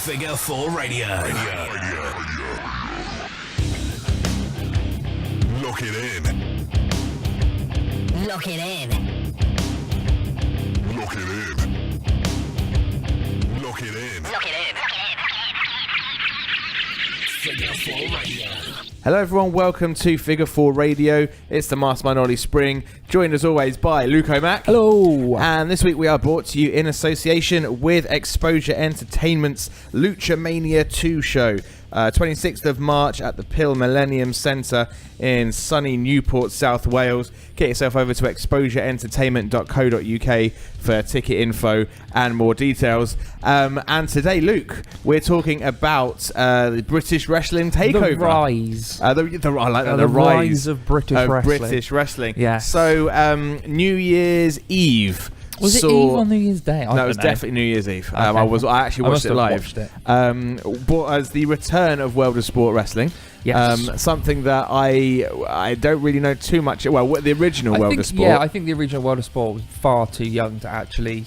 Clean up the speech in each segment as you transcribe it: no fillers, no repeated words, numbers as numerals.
Figure 4 Radio. Lock it in. Lock it in. Lock it in. Lock it in. Lock it in. Figure 4 Radio. Hello everyone, welcome to Figure 4 Radio. It's the Mastermind Ollie Spring, joined as always by Luke-O-Mac. Hello. And this week we are brought to you in association with Exposure Entertainment's Lucha Mania 2 show. 26th of March at the Pill Millennium Centre in sunny Newport, South Wales. Get yourself over to exposureentertainment.co.uk for ticket info and more details. And today, Luke, we're talking about the British Wrestling Takeover. The rise. The rise of British wrestling. Yes. Yeah. So, New Year's Eve. Was it Eve on New Year's Day? No, it was definitely New Year's Eve. Okay. I actually watched it live. Watched it. But as the return of World of Sport Wrestling, Yes. something that I don't really know too much. Well, the original World of Sport. Yeah, I think the original World of Sport was far too young to actually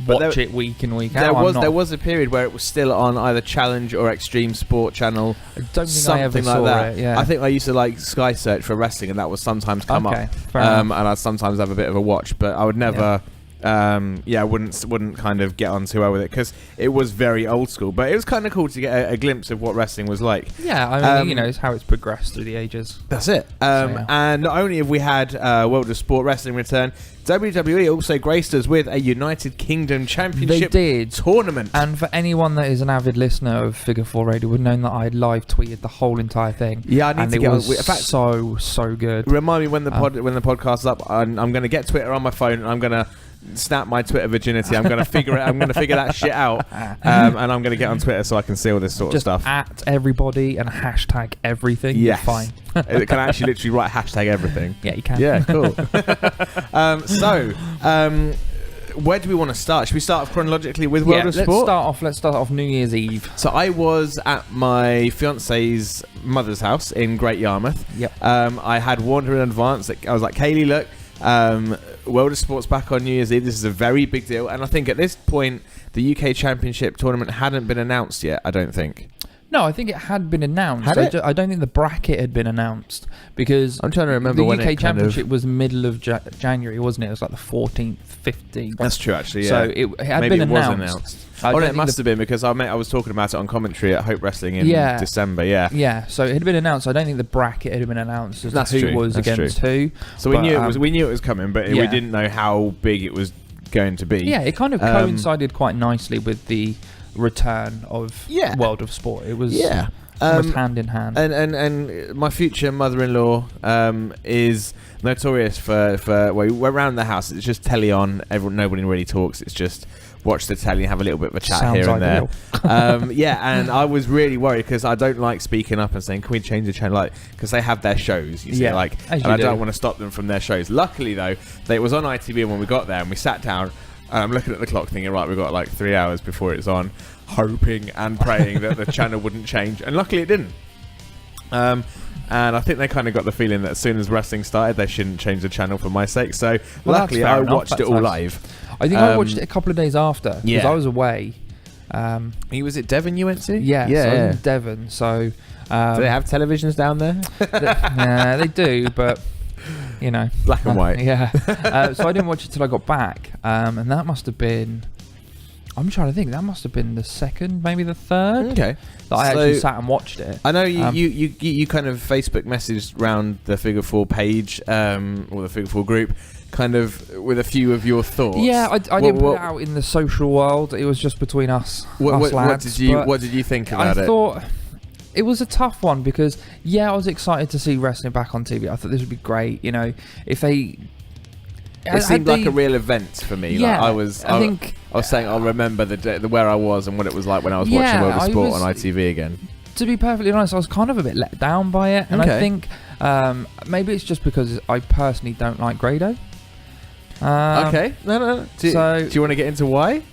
watch it week in, week out. There was a period where it was still on either Challenge or Extreme Sport Channel. I don't think something I ever like saw that. it. Yeah. I think I used to like Sky Search for wrestling, and that would sometimes come up. Fair enough. And I'd sometimes have a bit of a watch, but I would never. I wouldn't kind of get on too well with it because it was very old school, but it was kind of cool to get a glimpse of what wrestling was like. Yeah, I mean, it's how it's progressed through the ages. That's it. And not only have we had World of Sport Wrestling return, WWE also graced us with a United Kingdom Championship tournament. And for anyone that is an avid listener of Figure 4 Radio would know that I live tweeted the whole entire thing. Yeah, I need to get on. In fact, so good. Remind me when the podcast's up. I'm going to get Twitter on my phone and I'm going to snap my Twitter virginity. I'm going to figure that shit out, and I'm going to get on Twitter so I can see all this sort of stuff. At everybody and hashtag everything. Yes. Fine. It can actually literally write hashtag everything. Yeah, you can. Yeah, cool. Where do we want to start? Should we start off chronologically with World of Sport? Let's start off New Year's Eve. So I was at my fiance's mother's house in Great Yarmouth. Yep. I had warned her in advance. I was like, Kaylee, look, World of Sport's back on New Year's Eve. This is a very big deal. And I think at this point, the UK Championship tournament hadn't been announced yet, I don't think. No, I think it had been announced. Had it? I don't think the bracket had been announced because I'm trying to remember when the UK Championship was middle of January, wasn't it? It was like the 14th, 15th. That's true, actually. Yeah. So it had Maybe been announced. Was announced. It must have been because I was talking about it on commentary at Hope Wrestling in December. Yeah. Yeah. So it had been announced. I don't think the bracket had been announced as to who was against who. So we knew it was coming, but we didn't know how big it was going to be. Yeah, it kind of coincided quite nicely with the return of World of Sport. It was almost hand in hand. And my future mother-in-law is notorious for we're around the house. It's just telly on. Nobody really talks. It's just watch the telly and have a little bit of a chat Sounds here and ideal. there. And I was really worried because I don't like speaking up and saying, "Can we change the channel?" Because they have their shows, you see, and I don't want to stop them from their shows. Luckily, though, it was on ITV when we got there and we sat down. And I'm looking at the clock, thinking, right, we've got like 3 hours before it's on, hoping and praying that the channel wouldn't change, and luckily it didn't. And I think they kind of got the feeling that as soon as wrestling started, they shouldn't change the channel for my sake. So luckily, I watched it all live. I think I watched it a couple of days after because I was away. Was it Devon you went to? Yeah, so I was in Devon. So do they have televisions down there? Yeah, they do, but you know, black and white. Yeah. So I didn't watch it till I got back, and that must have been. I'm trying to think. That must have been the second, maybe the third. Okay. That I actually sat and watched it. I know you kind of Facebook messaged round the Figure 4 page or the Figure 4 group, kind of with a few of your thoughts. Yeah, I didn't put it out in the social world. It was just between us. Lads. What did you think about it? I thought it was a tough one because I was excited to see wrestling back on TV. I thought this would be great. You know, if they. It seemed like a real event for me. Yeah, like I was saying I'll remember the day, where I was and what it was like when I was watching World of Sport on ITV again. To be perfectly honest, I was kind of a bit let down by it, and I think maybe it's just because I personally don't like Grado. Okay, no. Do you want to get into why? I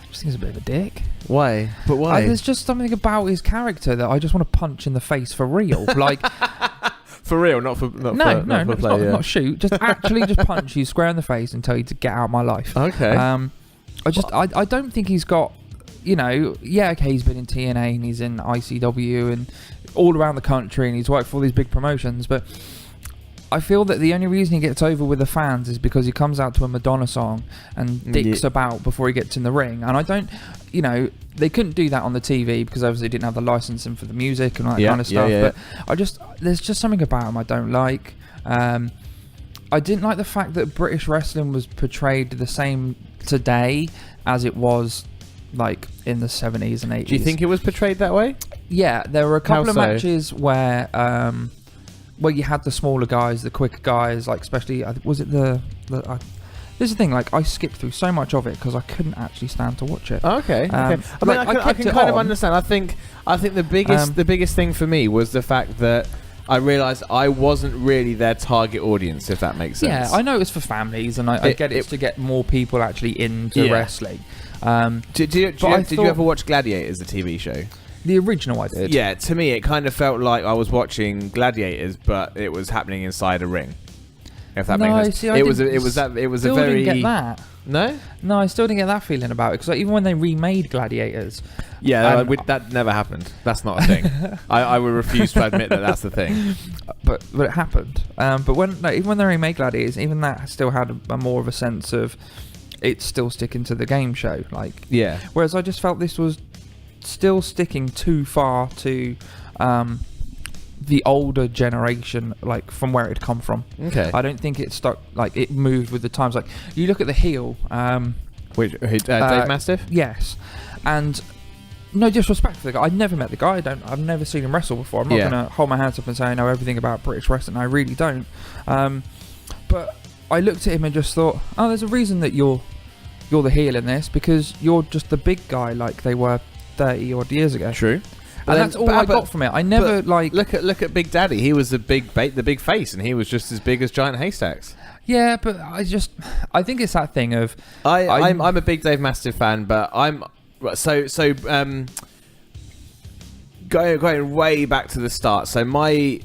just think he's a bit of a dick. Why? But why? There's just something about his character that I just want to punch in the face for real. Like. For real, not for play. Not shoot. Just actually just punch you square in the face and tell you to get out of my life. Okay. I don't think he's got okay, he's been in TNA and he's in ICW and all around the country and he's worked for all these big promotions, but I feel that the only reason he gets over with the fans is because he comes out to a Madonna song and dicks about before he gets in the ring. And I don't, they couldn't do that on the TV because obviously they didn't have the licensing for the music and all that kind of stuff. But there's just something about him I don't like. I didn't like the fact that British wrestling was portrayed the same today as it was like in the 70s and 80s. Do you think it was portrayed that way? Yeah, there were a couple of matches where you had the smaller guys, the quicker guys, like especially was it this is the thing, like I skipped through so much of it because I couldn't actually stand to watch it. Okay. I mean, I can kind of understand. I think the biggest thing for me was the fact that I realised I wasn't really their target audience, if that makes sense. Yeah, I know it's for families, and I get it's to get more people actually into wrestling. Did you ever watch Gladiators, the TV show? The original I did. Yeah, to me it kind of felt like I was watching Gladiators, but it was happening inside a ring. If that makes sense. It was a very. Didn't get that. No, I still didn't get that feeling about it because even when they remade Gladiators. Yeah, that never happened. That's not a thing. I would refuse to admit that that's the thing. But it happened. But even when they remade Gladiators, even that still had a more of a sense of it's still sticking to the game show. Whereas I just felt this was still sticking too far to the older generation, like from where it had come from. Okay. I don't think it stuck, like it moved with the times. Like you look at the heel, Dave Mastiff? Yes, and no disrespect for the guy. I'd never met the guy. I've never seen him wrestle before. I'm not going to hold my hands up and say I know everything about British wrestling. I really don't. But I looked at him and just thought, oh, there's a reason that you're the heel in this, because you're just the big guy like they were 30 odd years ago. True. And that's all I got from it. I never look at Big Daddy. He was the big face, and he was just as big as Giant Haystacks. Yeah, but I think it's that thing of I'm a big Dave Mastiff fan, but I'm going way back to the start. So my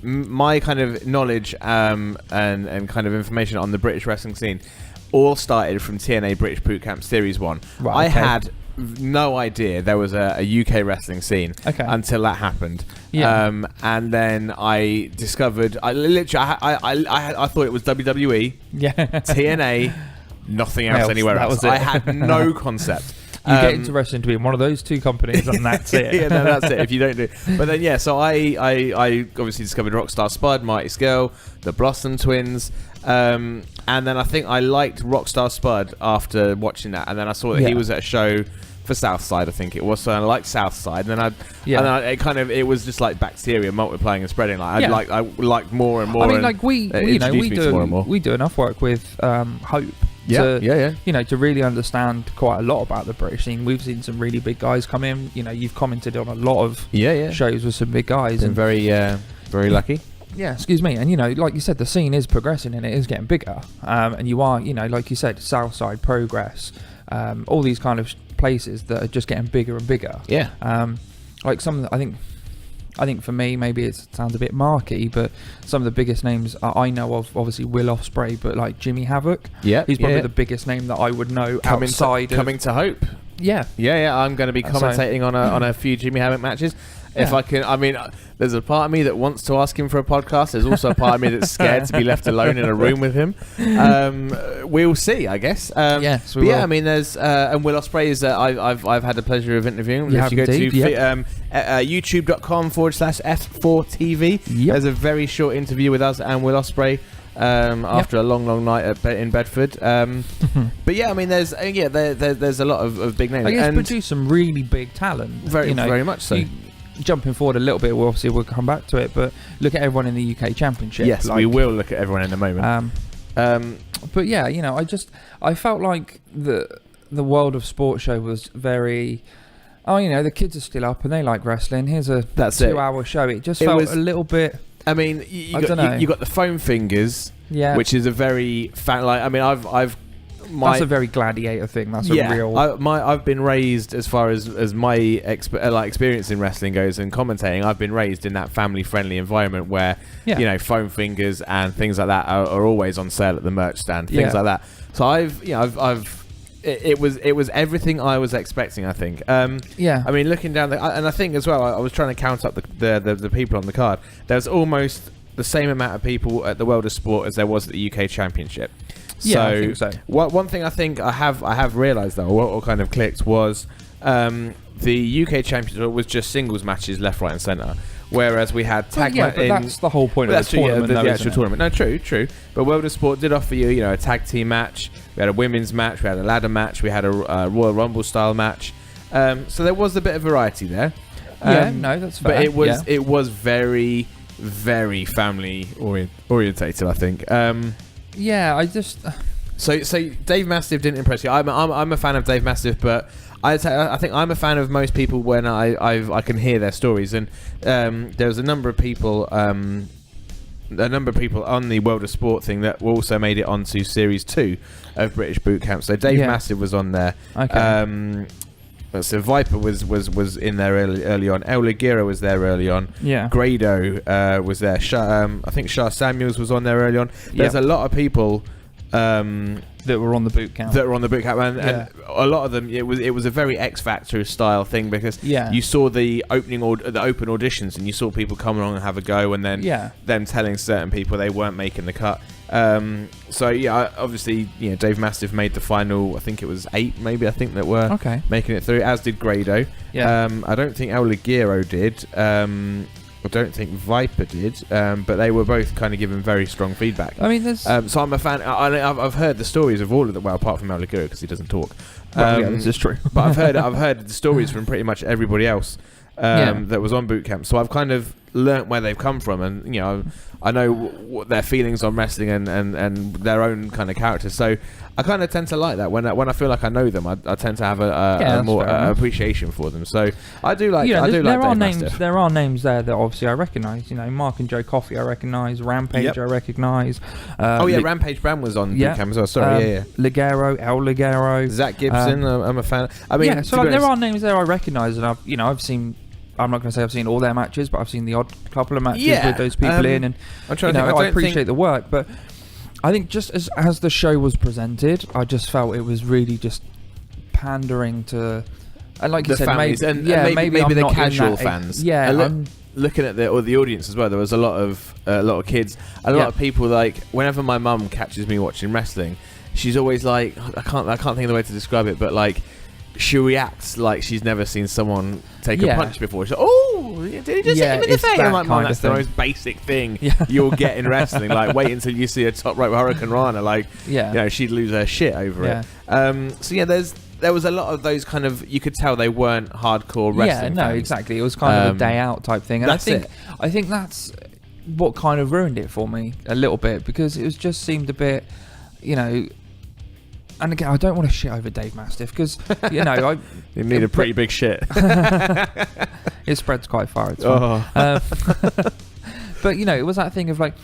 kind of knowledge and kind of information on the British wrestling scene all started from TNA British Boot Camp Series 1. Right, I had no idea there was a UK wrestling scene until that happened. Yeah. And then I discovered I thought it was WWE, TNA, nothing else anywhere else. I had no concept. You get into wrestling to be in one of those two companies, and that's it. Yeah, no, that's it. If you don't do, but then so I obviously discovered Rockstar Spud, Mighty Skull, the Blossom Twins, and then I think I liked Rockstar Spud after watching that, and then I saw that he was at a show for Southside, I think it was. So I liked Southside, and then it was just like bacteria multiplying and spreading. Like I liked more and more. I mean, like we do enough work with Hope. To really understand quite a lot about the British scene. We've seen some really big guys come in. You've commented on a lot of shows with some big guys. Been very lucky. Yeah, excuse me. And like you said, the scene is progressing and it is getting bigger. And you are, like you said, Southside, Progress, all these kind of places that are just getting bigger and bigger. Yeah. Like some, I think for me, maybe it sounds a bit marky, but some of the biggest names I know of, obviously Will Ospreay, but like Jimmy Havoc. Yeah, he's probably the biggest name that I would know coming to Hope. Yeah. I'm going to be commentating on a few Jimmy Havoc matches. If I can, I mean, there's a part of me that wants to ask him for a podcast. There's also a part of me that's scared to be left alone in a room with him. We'll see, I guess. Yes, we will. I mean, there's and Will Ospreay is I've had the pleasure of interviewing. If you go to youtube.com/F4TV, there's a very short interview with us and Will Ospreay. After a long night in Bedford, but I mean, there's a lot of big names. I guess produce some really big talent. Very much so. Jumping forward a little bit, we'll come back to it, but look at everyone in the UK Championship. Yes, we will look at everyone in a moment. But I felt like the World of Sport show was very. The kids are still up and they like wrestling. Here's a 2-hour show. It just felt a little bit. I mean, you got the foam fingers, which is a very that's a very gladiator thing. That's a real. I've been raised, as far as my experience in wrestling goes and commentating. I've been raised in that family-friendly environment where foam fingers and things like that are always on sale at the merch stand, things like that. So I've it was everything I was expecting. I think. Yeah. I mean, looking down and I think as well, I was trying to count up the people on the card. There's almost the same amount of people at the World of Sport as there was at the UK Championship. Yeah, I think so. One thing I think I have realised though, what kind of clicked was the UK Championship was just singles matches left, right, and centre. Whereas we had tag matches. But that's the whole point of the tournament. The actual tournament. No, true. But World of Sport did offer you, a tag team match. We had a women's match. We had a ladder match. We had a Royal Rumble style match. So there was a bit of variety there. No, that's fair. But it was very, very family orientated, I think. I just. So Dave Mastiff didn't impress you. I'm a fan of Dave Mastiff, but I think I'm a fan of most people when I can hear their stories. And there was a number of people on the World of Sport thing that also made it onto Series 2 of British Boot Camp. So Dave Mastiff was on there. Okay. So Viper was in there early on. El Ligero was there early on. Yeah. Grado was there. I think Shah Samuels was on there early on. There's a lot of people that were on the boot camp. And a lot of them, it was a very X Factor style thing, because you saw the open auditions and you saw people come along and have a go, and then them telling certain people they weren't making the cut. Obviously, Dave Mastiff made the final. I think it was 8, maybe. I think that were making it through, as did Grado. I don't think El Ligero did. I don't think Viper did, but they were both kind of given very strong feedback. I mean, there's... so I'm a fan. I've heard the stories of all of them. Well, apart from El Ligero, because he doesn't talk. This is true. But I've heard the stories from pretty much everybody else that was on boot camp. So I've kind of learnt where they've come from, and I know what their feelings on wrestling and their own kind of characters. So I kind of tend to like that when I feel like I know them. I tend to have a more appreciation for them. So I do like. There are names there that obviously I recognise. Mark and Joe Coffey I recognise. Rampage I recognise. Rampage Brand was on boot camp as well. Sorry, Ligero, El Ligero, Zach Gibson. I'm a fan. I mean, there are names there I recognise, and I've seen. I'm not going to say I've seen all their matches, but I've seen the odd couple of matches with those people in, and I appreciate the work. But I think just as the show was presented, I just felt it was really just pandering to, and like you said, maybe the casual fans. Looking at the audience as well, there was a lot of kids, a lot of people. Like, whenever my mum catches me watching wrestling, she's always like, I can't think of the way to describe it, but like, she reacts like she's never seen someone take a punch before. She's like, oh, did he just hit him in the face? I'm like, Mom, that's the most basic thing you'll get in wrestling. Like, wait until you see a top rope Hurricane Rana. Like, she'd lose her shit over it. There was a lot of those kind of, you could tell they weren't hardcore wrestling fans. Exactly. It was kind of a day out type thing. And I think that's what kind of ruined it for me a little bit, because it just seemed a bit, and again, I don't want to shit over Dave Mastiff, because, you need a pretty big shit. It spreads quite far, it's fine. But, it was that thing of like,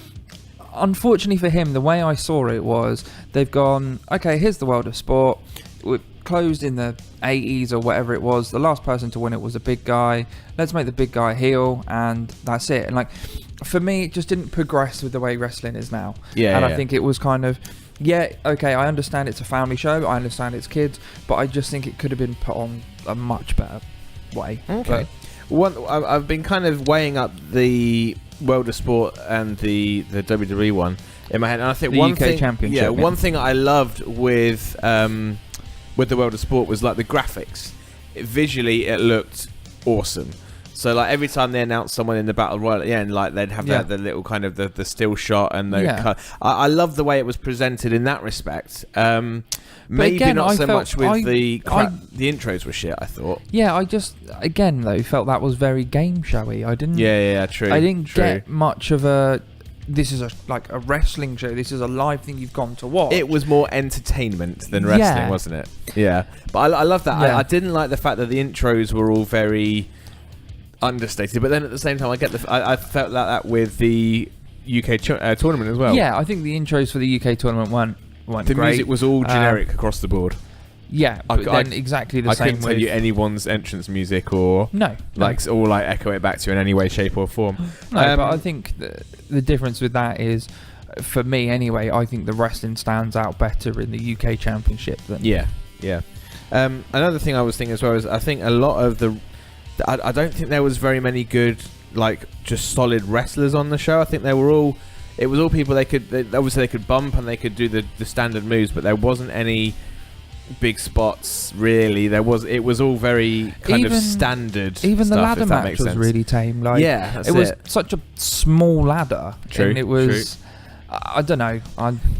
unfortunately for him, the way I saw it was, they've gone, okay, here's the World of Sport. We're closed in the 80s or whatever it was. The last person to win it was a big guy. Let's make the big guy heel, and that's it. And like, for me, it just didn't progress with the way wrestling is now. I think it was kind of... I understand it's a family show, I understand it's kids, but I just think it could have been put on a much better way. Okay. I've been kind of weighing up the World of Sport and the WWE one in my head, and I think the UK Championship. One thing I loved with the World of Sport was like the graphics. Visually, it looked awesome. So like every time they announced someone in the Battle Royal, and like they'd have the little kind of the still shot, and I love the way it was presented in that respect. Maybe again, not so much with the intros were shit, I thought. Yeah, I just again though felt that was very game showy. I didn't. True. I didn't get much of a. This is a wrestling show. This is a live thing you've gone to watch. It was more entertainment than wrestling, wasn't it? Yeah, but I love that. I didn't like the fact that the intros were all very understated, but then at the same time, I felt like that with the UK tournament as well. Yeah, I think the intros for the UK tournament weren't great. The music was all generic across the board. Yeah, but then exactly the same. I couldn't tell you anyone's entrance music or echo it back to you in any way, shape or form. No, but I think the difference with that is, for me anyway, I think the wrestling stands out better in the UK Championship than Yeah. Another thing I was thinking as well is I think a lot of I don't think there was very many good, like, just solid wrestlers on the show. I think it was all people obviously they could bump and they could do the standard moves, but there wasn't any big spots really. It was all very kind of standard. Even stuff, the ladder match was really tame. Like, it was such a small ladder. True. And it was. I don't know.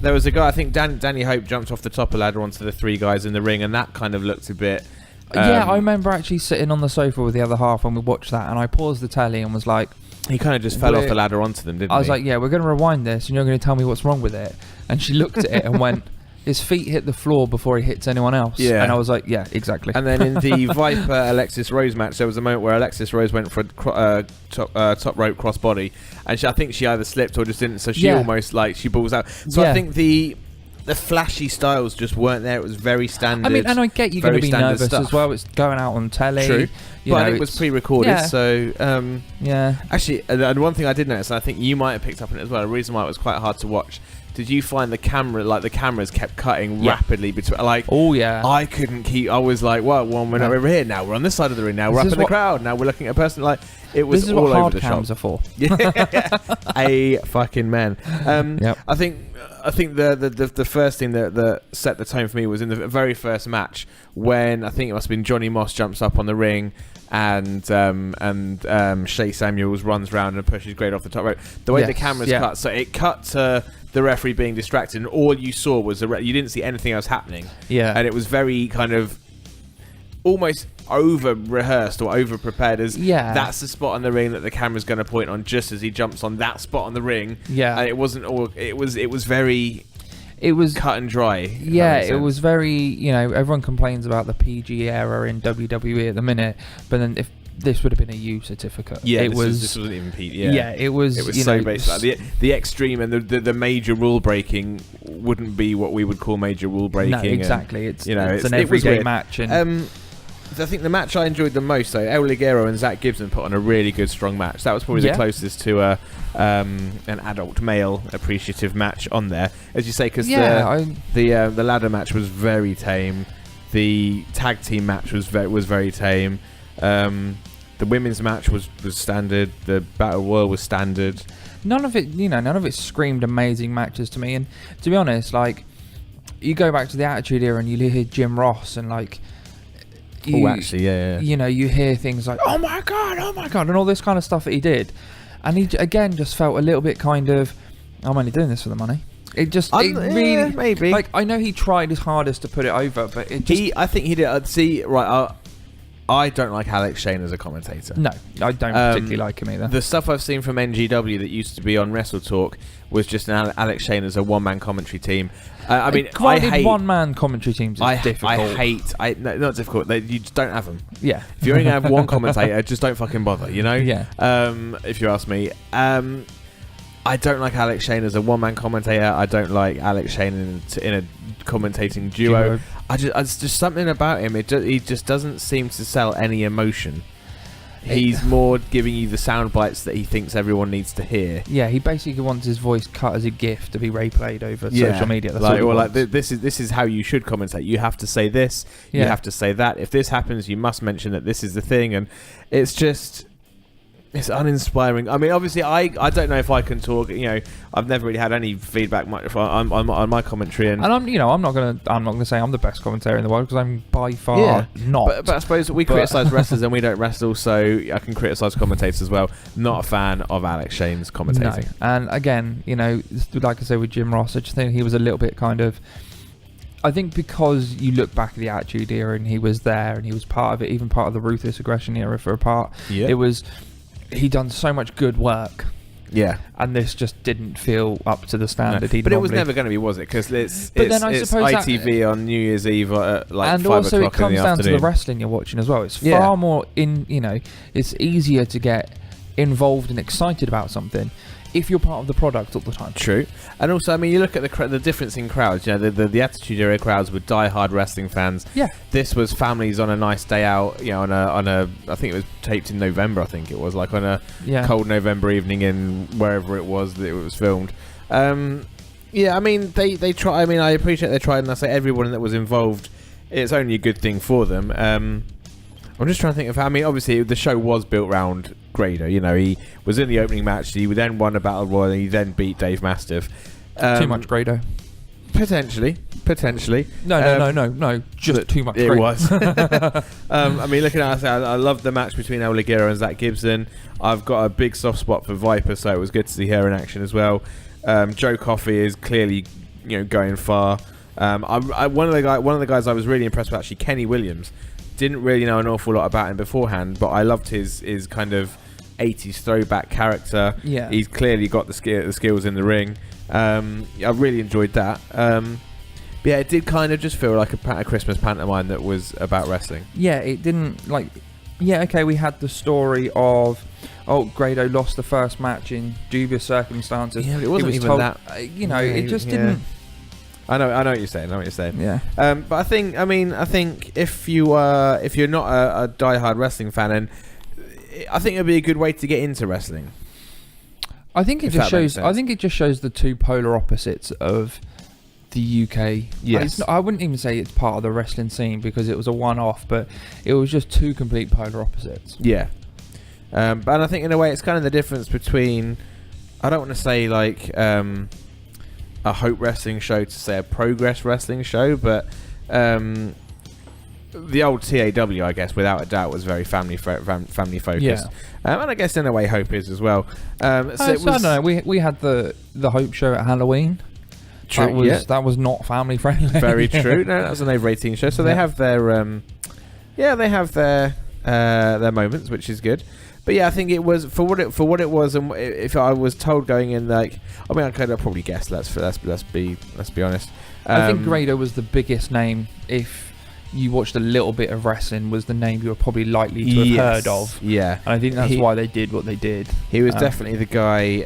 There was a guy, I think Danny Hope jumped off the top of the ladder onto the 3 guys in the ring, and that kind of looked a bit. Yeah, I remember actually sitting on the sofa with the other half when we watched that, and I paused the telly and was like, he kind of just fell off the ladder onto them, didn't he? I was like, yeah, we're going to rewind this, and you're going to tell me what's wrong with it. And she looked at it and went, his feet hit the floor before he hits anyone else. Yeah. And I was like, yeah, exactly. And then in the Viper Alexis Rose match, there was a moment where Alexis Rose went for a top rope crossbody, and I think she either slipped or just didn't, so she almost, like, she balls out. So I think the flashy styles just weren't there. It was very standard. I mean, and I get you're going to be nervous stuff as well. It's going out on telly. True. But it was pre-recorded, so... yeah. Actually, and one thing I did notice, and I think you might have picked up on it as well, the reason why it was quite hard to watch, did you find the cameras kept cutting rapidly between, like... Oh, yeah. I couldn't keep... I was like, well, we're not over here, now we're on this side of the ring, now we're up in the crowd, now we're looking at a person, like... It was all over the shop. This is what hard cams are for. Yeah. A fucking man. Yep. I think the first thing that set the tone for me was in the very first match when I think it must have been Johnny Moss jumps up on the ring and Shay Samuels runs round and pushes Grade off the top rope. The way the cameras cut, so it cut to the referee being distracted, and all you saw was you didn't see anything else happening. Yeah, and it was very kind of almost over rehearsed or over prepared as that's the spot on the ring that the camera's going to point on just as he jumps on that spot on the ring. And it wasn't all. It was very. It was cut and dry. Yeah, it was very. Everyone complains about the PG era in WWE at the minute, but then if this would have been a U certificate, this wasn't even PG. Yeah, it was. It was so basic. Like the extreme and the major rule breaking wouldn't be what we would call major rule breaking. No, exactly. It's an everyday match. And I think the match I enjoyed the most, though, El Ligero and Zach Gibson put on a really good, strong match. That was probably the closest to an adult male appreciative match on there, as you say, because the ladder match was very tame. The tag team match was very tame. The women's match was standard. The Battle Royal was standard. None of it screamed amazing matches to me. And to be honest, like, you go back to the Attitude Era and you hear Jim Ross and like. You hear things like, oh my god, and all this kind of stuff that he did, and he again just felt a little bit kind of, I'm only doing this for the money. It really maybe, like, I know he tried his hardest to put it over, but I think he did. I don't like Alex Shane as a commentator. No, I don't particularly like him either. The stuff I've seen from NGW that used to be on Wrestle Talk was just an Alex Shane as a one-man commentary team. I hate one-man commentary teams. Is difficult. Not difficult. You just don't have them. Yeah. If you're only going to have one commentator, just don't fucking bother. Yeah. If you ask me, I don't like Alex Shane as a one-man commentator. I don't like Alex Shane in a commentating duo. It's just something about him. He just doesn't seem to sell any emotion. He's more giving you the sound bites that he thinks everyone needs to hear. Yeah, he basically wants his voice cut as a GIF to be replayed over social media. That's this is how you should commentate. You have to say this. You have to say that. If this happens, you must mention that this is the thing. And it's just... It's uninspiring. I mean, obviously, I don't know if I can talk. I've never really had any feedback on my commentary, and I'm not gonna say I'm the best commentator in the world, because I'm by far not. But I suppose we criticise wrestlers and we don't wrestle, so I can criticise commentators as well. Not a fan of Alex Shane's commentating. No. And again, like I say with Jim Ross, I just think he was a little bit kind of. I think because you look back at the Attitude Era and he was there and he was part of it, even part of the Ruthless Aggression Era for a part. Yeah. It was. He'd done so much good work. Yeah. And this just didn't feel up to the standard he'd But normally. it was never going to be, was it? Because it's ITV on New Year's Eve at like 5 o'clock in the afternoon. And also it comes down to the wrestling you're watching as well. It's far more it's easier to get involved and excited about something if you're part of the product all the time. True. And also, I mean, you look at the difference in crowds. The Attitude Era crowds were die-hard wrestling fans. Yeah. This was families on a nice day out. On a I think it was taped in November. I think it was like on a cold November evening in wherever it was that it was filmed. I mean, they try. I mean, I appreciate they tried, and I say everyone that was involved it's only a good thing for them. I'm just trying to think of how. I mean, obviously the show was built around Grado. You know, he was in the opening match. He then won a battle royal. And he then beat Dave Mastiff. Too much Grado. Potentially. No. Just too much. It was. I mean, looking at it, I love the match between El Ligero and Zach Gibson. I've got a big soft spot for Viper, so it was good to see her in action as well. Joe Coffey is clearly, going far. One of the guys I was really impressed with, actually, Kenny Williams. Didn't really know an awful lot about him beforehand, but I loved his kind of 80s throwback character. Yeah, he's clearly got the skills in the ring. I really enjoyed that. But yeah, it did kind of just feel like a Christmas pantomime that was about wrestling. Yeah, it didn't okay, we had the story of Grado lost the first match in dubious circumstances. Yeah, but it wasn't even that. It just didn't. I know what you're saying. Yeah. But I think if you're not a diehard wrestling fan, and I think it'd be a good way to get into wrestling. I think it just shows. I think it just shows the two polar opposites of the UK. Yes. I wouldn't even say it's part of the wrestling scene because it was a one-off, but it was just two complete polar opposites. Yeah. But I think in a way it's kind of the difference between, I don't want to say like a Hope wrestling show to say a Progress wrestling show, but the old TAW, I guess, without a doubt, was very family focused. Yeah. And I guess in a way Hope is as well. I don't know. We had the Hope show at Halloween. True. That was not family friendly. Very true. No, that was an over 18 show, so they have their their moments, which is good. But yeah, I think it was for what it was, and if I was told going in, I could have probably guessed. Let's be honest. I think Grado was the biggest name. If you watched a little bit of wrestling, was the name you were probably likely to have heard of. Yeah, and I think that's why they did what they did. He was definitely the guy,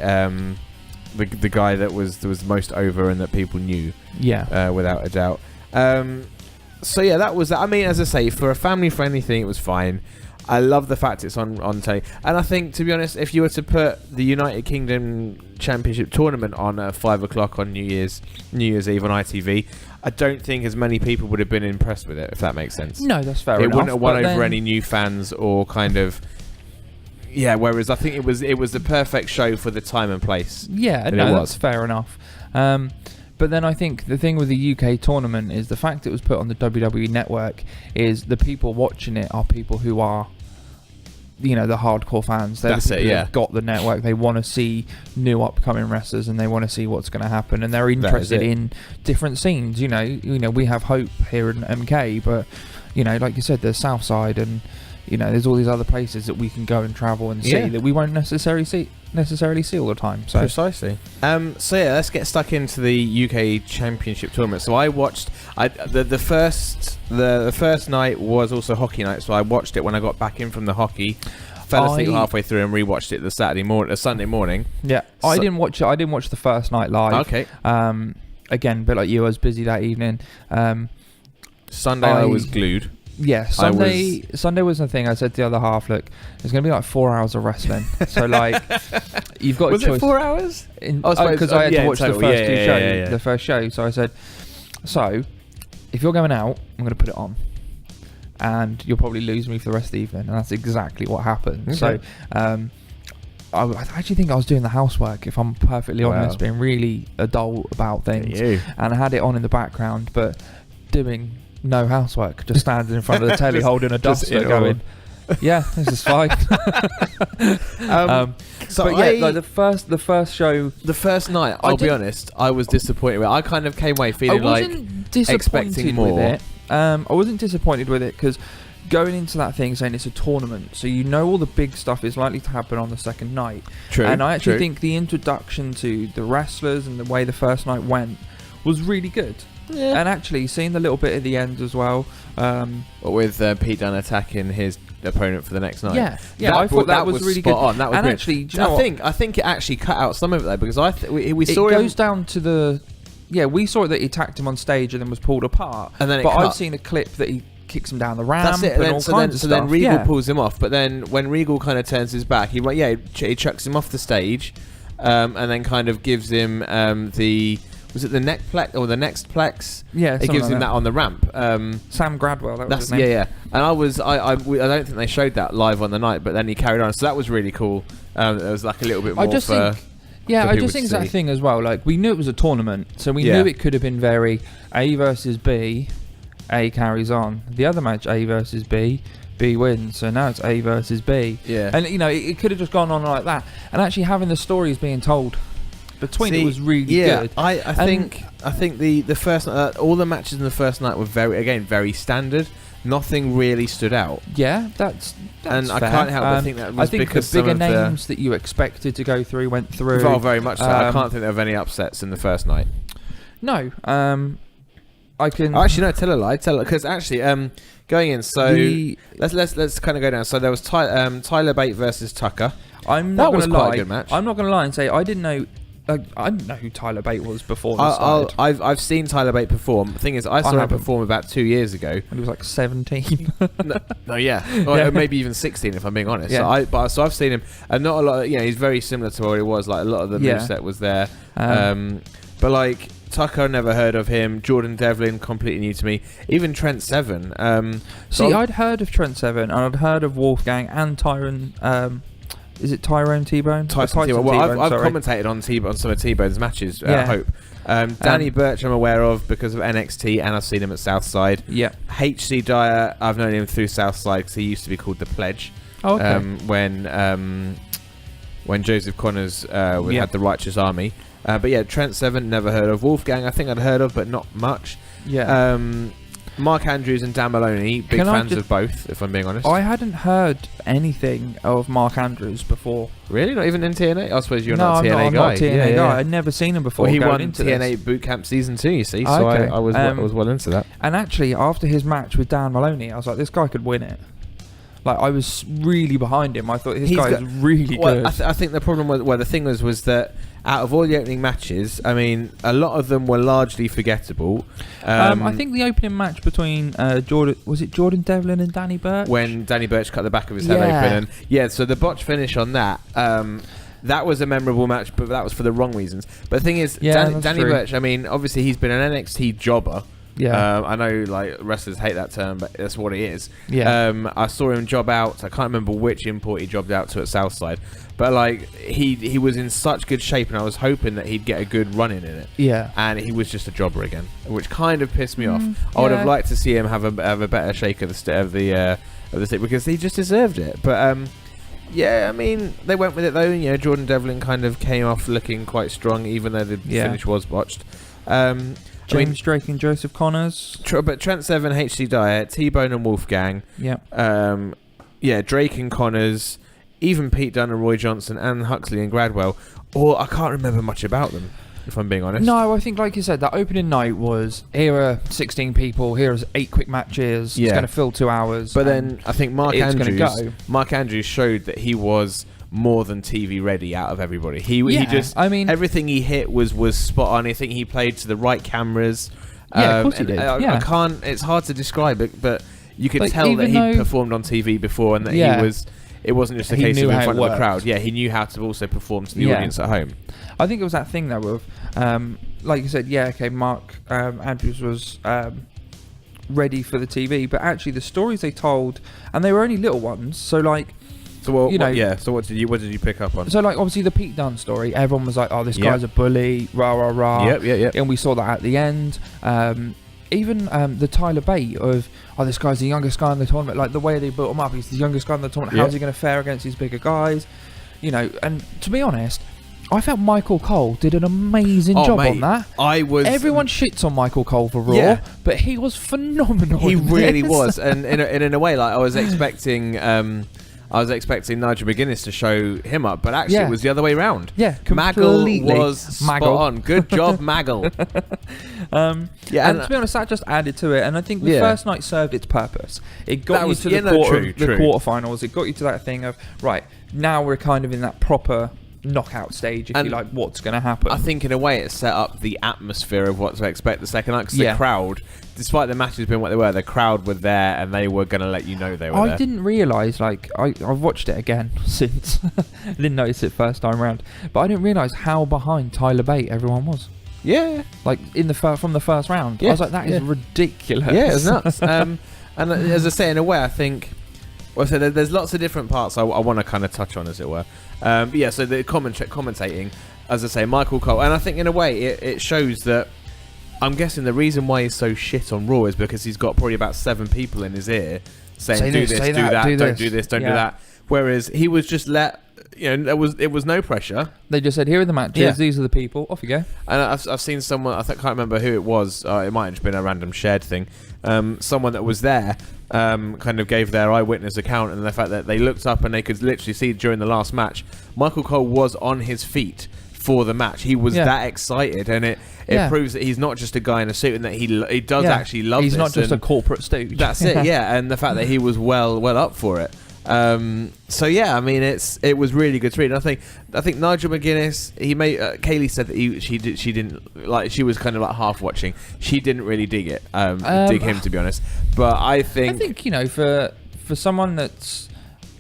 the guy that was most over and that people knew. Yeah, without a doubt. So yeah, that was. I mean, as I say, for a family-friendly thing, it was fine. I love the fact it's on telly, and I think, to be honest, if you were to put the United Kingdom Championship tournament on at 5 o'clock on New Year's Eve on ITV, I don't think as many people would have been impressed with it, if that makes sense. No, that's fair enough. It wouldn't have won over any new fans or kind of. Yeah, whereas I think it was the perfect show for the time and place. Yeah, that's fair enough. But then I think the thing with the UK tournament is the fact it was put on the WWE network is the people watching it are people who are, the hardcore fans. They're the people who've got the network. They want to see new upcoming wrestlers and they want to see what's going to happen, and they're interested in different scenes. We have Hope here in MK, but like you said, there's Southside and there's all these other places that we can go and travel and see that we won't necessarily see all the time. So precisely. So yeah, let's get stuck into the UK Championship tournament. So I watched. The first night was also hockey night. So I watched it when I got back in from the hockey. Fell asleep halfway through and rewatched it the Sunday morning. Yeah, so I didn't watch it. I didn't watch the first night live. Okay. Again, a bit like you, I was busy that evening. Sunday I was glued. Yeah, Sunday was the thing. I said to the other half, look, it's going to be like 4 hours of wrestling. So you've got a choice. Was it 4 hours? Because I had to watch the first the first show. So I said, if you're going out, I'm going to put it on, and you'll probably lose me for the rest of the evening. And that's exactly what happened. Okay. So I actually think I was doing the housework, if I'm perfectly honest, being really adult about things, and I had it on in the background, but doing no housework, just standing in front of the telly holding a duster going, yeah, this is fine. The first show, the first night, I'll be honest, I was disappointed with it. I kind of came away feeling expecting more. With it. I wasn't disappointed with it because going into that thing saying it's a tournament, so all the big stuff is likely to happen on the second night. True. And I actually think the introduction to the wrestlers and the way the first night went was really good. Yeah. And actually, seeing the little bit at the end as well. With Pete Dunne attacking his opponent for the next night. Yeah. I thought that was really good. On. That was and good. Actually, do you know I think it actually cut out some of it though, because we saw it goes down to the. Yeah, we saw it that he attacked him on stage and then was pulled apart. And then I've seen a clip that he kicks him down the ramp. That's it. And all kinds of stuff. Then Regal pulls him off, but then when Regal kind of turns his back, he chucks him off the stage, and then kind of gives him the Was it the neck plex or the next plex? Yeah, it gives like him that on the ramp. Sam Gradwell, that was his name. Yeah. And I don't think they showed that live on the night, but then he carried on, so that was really cool. It was like a little bit more. I just think it's that thing as well. Like, we knew it was a tournament, so we knew it could have been very A versus B. A carries on. The other match, A versus B. B wins, so now it's A versus B. Yeah. And it could have just gone on like that. And actually having the stories being told between it was really good. I think the first all the matches in the first night were very standard. Nothing really stood out. Yeah, that's and fair. I can't help but think that was because the bigger names that you expected to go through went through. Well, very much so. I can't think of any upsets in the first night. No. I can actually no, tell a lie, because actually going in, so let's kind of go down. So there was Tyler Bate versus Tucker. That was quite a good match. I'm not going to lie and say I didn't know who Tyler Bate was before this started. I've seen Tyler Bate perform. The thing is, I saw him perform about 2 years ago. When he was like 17. Or maybe even 16 if I'm being honest. Yeah. So I've seen him, and not a lot. He's very similar to what he was. Like a lot of the moveset was there. But like Tucker, never heard of him. Jordan Devlin, completely new to me. Even Trent Seven. I'd heard of Trent Seven, and I'd heard of Wolfgang and Tyrone. Is it Tyrone T-Bone? Tyson T-Bone. Well, I've commentated on some of T-Bone's matches. I hope. Danny Birch, I'm aware of because of NXT, and I've seen him at Southside. Yeah. HC Dyer, I've known him through Southside because he used to be called The Pledge. Oh, okay. When Joseph Connors had the Righteous Army. But yeah, Trent Seven, never heard of. Wolfgang, I think I'd heard of, but not much. Yeah. Mark Andrews and Dan Maloney, big fans of both, if I'm being honest. I hadn't heard anything of Mark Andrews before. Really? Not even in TNA? I suppose you're not a TNA guy. I'm not a TNA guy. I'd never seen him before. Well, he won TNA Boot Camp Season 2, you see, so I was well into that. And actually, after his match with Dan Maloney, I was like, this guy could win it. Like, I was really behind him. I thought this guy is really good. I think the problem the thing was that out of all the opening matches, I mean, a lot of them were largely forgettable. I think the opening match between Jordan Devlin and Danny Birch? When Danny Birch cut the back of his head open. And so the botch finish on that, that was a memorable match, but that was for the wrong reasons. But the thing is, Danny Birch, I mean, obviously he's been an NXT jobber. Yeah, I know like wrestlers hate that term, but that's what he is. Yeah. I saw him job out. I can't remember which import he jobbed out to at Southside, but like he was in such good shape, and I was hoping that he'd get a good run in it. Yeah. And he was just a jobber again, which kind of pissed me off. I would have liked to see him have a better shake of the stick because he just deserved it. But I mean, they went with it though. Jordan Devlin kind of came off looking quite strong, even though the finish was botched. James Drake and Joseph Connors. But Trent Seven, HC Dyer, T-Bone and Wolfgang. Yeah. Drake and Connors, even Pete Dunne and Roy Johnson and Huxley and Gradwell. Or I can't remember much about them, if I'm being honest. No, I think, like you said, that opening night was, here are 16 people, here are 8 quick matches, it's going to fill 2 hours. But then I think Mark Andrews showed that he was more than TV ready out of everybody. He just, I mean, everything he hit was spot on. I think he played to the right cameras. Of course he did. I can't. It's hard to describe it, but you could tell that he performed on TV before, and that he was. It wasn't just a case of in front of the crowd. Yeah, he knew how to also perform to the audience at home. I think it was that thing though of, like you said, Mark Andrews was ready for the TV, but actually the stories they told, and they were only little ones. So like. So what did you pick up on? So like obviously the Pete Dunne story, everyone was like, "Oh, this guy's a bully," rah rah rah. Yep. And we saw that at the end. Even the Tyler Bate of, "Oh, this guy's the youngest guy in the tournament." Like the way they built him up, he's the youngest guy in the tournament. How's he going to fare against these bigger guys? And to be honest, I felt Michael Cole did an amazing job on that. Everyone shits on Michael Cole for Raw, but he was phenomenal. He really was, and in a way, like I was expecting Nigel McGuinness to show him up, but actually it was the other way around. Yeah, completely. Maggle was spot on. Good job, Maggle. And to be honest, that just added to it, and I think the first night served its purpose. It got you to the quarterfinals. It got you to that thing of, right, now we're kind of in that proper knockout stage, if you like, what's going to happen. I think in a way it set up the atmosphere of what to expect the second night, because the crowd, despite the matches being what they were, the crowd were there and they were going to let you know they were there. I didn't realise, like, I've watched it again since. I didn't notice it first time round, but I didn't realise how behind Tyler Bate everyone was. Yeah. Like from the first round. Yeah. I was like, that is ridiculous. Yeah, it's nuts. And as I say, in a way, I think. Well, so there's lots of different parts I want to kind of touch on, as it were. But yeah, so the commentating, as I say, Michael Cole, and I think in a way it shows that. I'm guessing the reason why he's so shit on Raw is because he's got probably about 7 people in his ear saying, "Do this, do that, don't do this, don't do that." Whereas he was just it was no pressure. They just said, "Here are the matches. Yeah. These are the people. Off you go." And I've seen someone. I can't remember who it was. It might have just been a random shared thing. Someone that was there kind of gave their eyewitness account, and the fact that they looked up and they could literally see during the last match, Michael Cole was on his feet for the match. He was that excited, and it proves that he's not just a guy in a suit, and that he does actually love He's this. He's not just a corporate stooge. That's it, yeah. And the fact that he was well up for it. So yeah, I mean, it was really good to read. And I think Nigel McGuinness, Kaylee said that she didn't like, she was kind of like half watching. She didn't really dig it, dig him, to be honest. But I think for someone that's,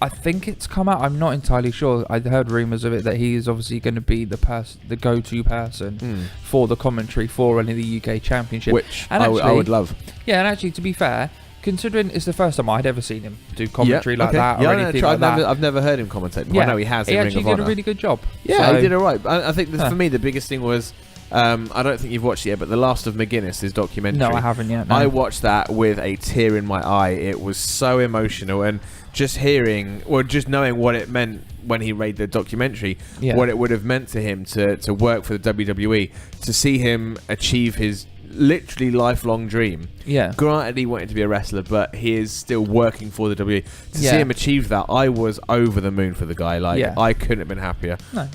I think it's come out. I'm not entirely sure. I heard rumours of it that he is obviously going to be the go-to person for the commentary for running the UK Championship, which I would love. Yeah, and actually, to be fair, considering it's the first time I'd ever seen him do commentary like that or anything like that. I've never heard him commentate before. I know he has. He actually did a really good job. Yeah, so he did all right. I think for me the biggest thing was. I don't think you've watched it yet, but The Last of McGuinness, his documentary. No, I haven't yet. No. I watched that with a tear in my eye. It was so emotional, and just knowing what it meant when he made the documentary, what it would have meant to him to work for the WWE, to see him achieve his literally lifelong dream. Yeah. Granted, he wanted to be a wrestler, but he is still working for the WWE. To see him achieve that, I was over the moon for the guy. I couldn't have been happier. No.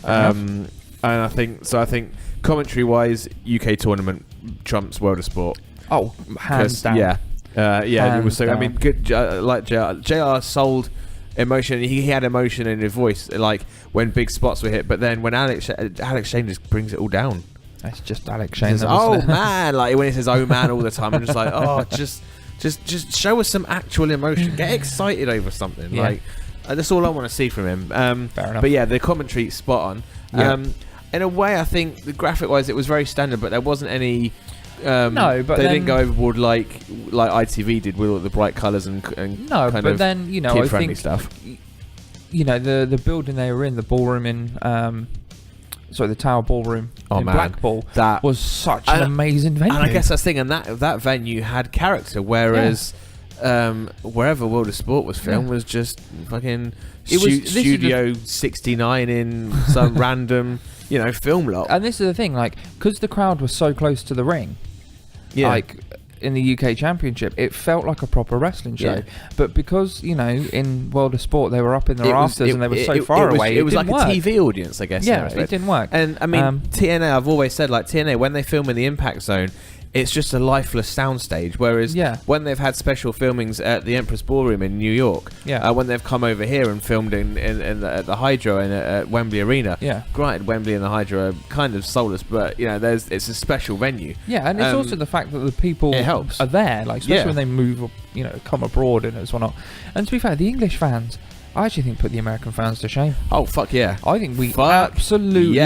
And I think commentary-wise, UK tournament trumps World of Sport. Oh, hands down. Yeah, it was so. Down. I mean, good. JR sold emotion. He had emotion in his voice, like when big spots were hit. But then when Alex Shane just brings it all down. That's just Alex Shane. Says, oh man, like when he says "oh man" all the time, I'm just like, oh, just show us some actual emotion. Get excited over something. Yeah. Like that's all I want to see from him. Fair enough. But yeah, the commentary spot on. Yeah. In a way, I think the graphic-wise, it was very standard, but there wasn't any. No, but they didn't go overboard like ITV did with all the bright colours and no, kind but of then kid-friendly stuff. The building they were in, the ballroom in, the Tower Ballroom in Blackpool, that was such an amazing venue. And I guess that's the thing, and that venue had character, whereas wherever World of Sport was filmed was just fucking Studio 69 in some random. Film lot. And this is the thing, because the crowd was so close to the ring, in the UK Championship, it felt like a proper wrestling show. Yeah. But because, in World of Sport, they were up in the rafters and they were so far away, it was like work. a TV audience, I guess. Yeah, it didn't work. And I mean, TNA, I've always said, TNA, when they film in the Impact Zone, it's just a lifeless soundstage. Whereas when they've had special filmings at the Empress Ballroom in New York, when they've come over here and filmed at the Hydro and at Wembley Arena, granted Wembley and the Hydro are kind of soulless, but it's a special venue. Yeah, and it's also the fact that the people are there, especially when they move, come abroad and it's whatnot. And to be fair, the English fans, I actually think put the American fans to shame. Oh fuck yeah! I think we absolutely,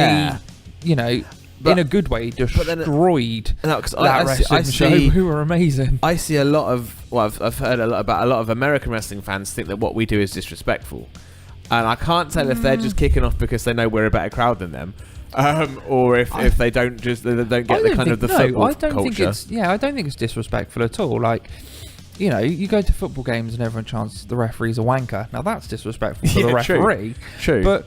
in a good way, destroyed that wrestling show, who were amazing. I see a lot of, I've heard a lot about a lot of American wrestling fans think that what we do is disrespectful. And I can't tell if they're just kicking off because they know we're a better crowd than them. Or if they don't get the kind of the football culture. I don't think it's disrespectful at all. You go to football games and everyone chants the referee's a wanker. Now that's disrespectful for the referee. True. But,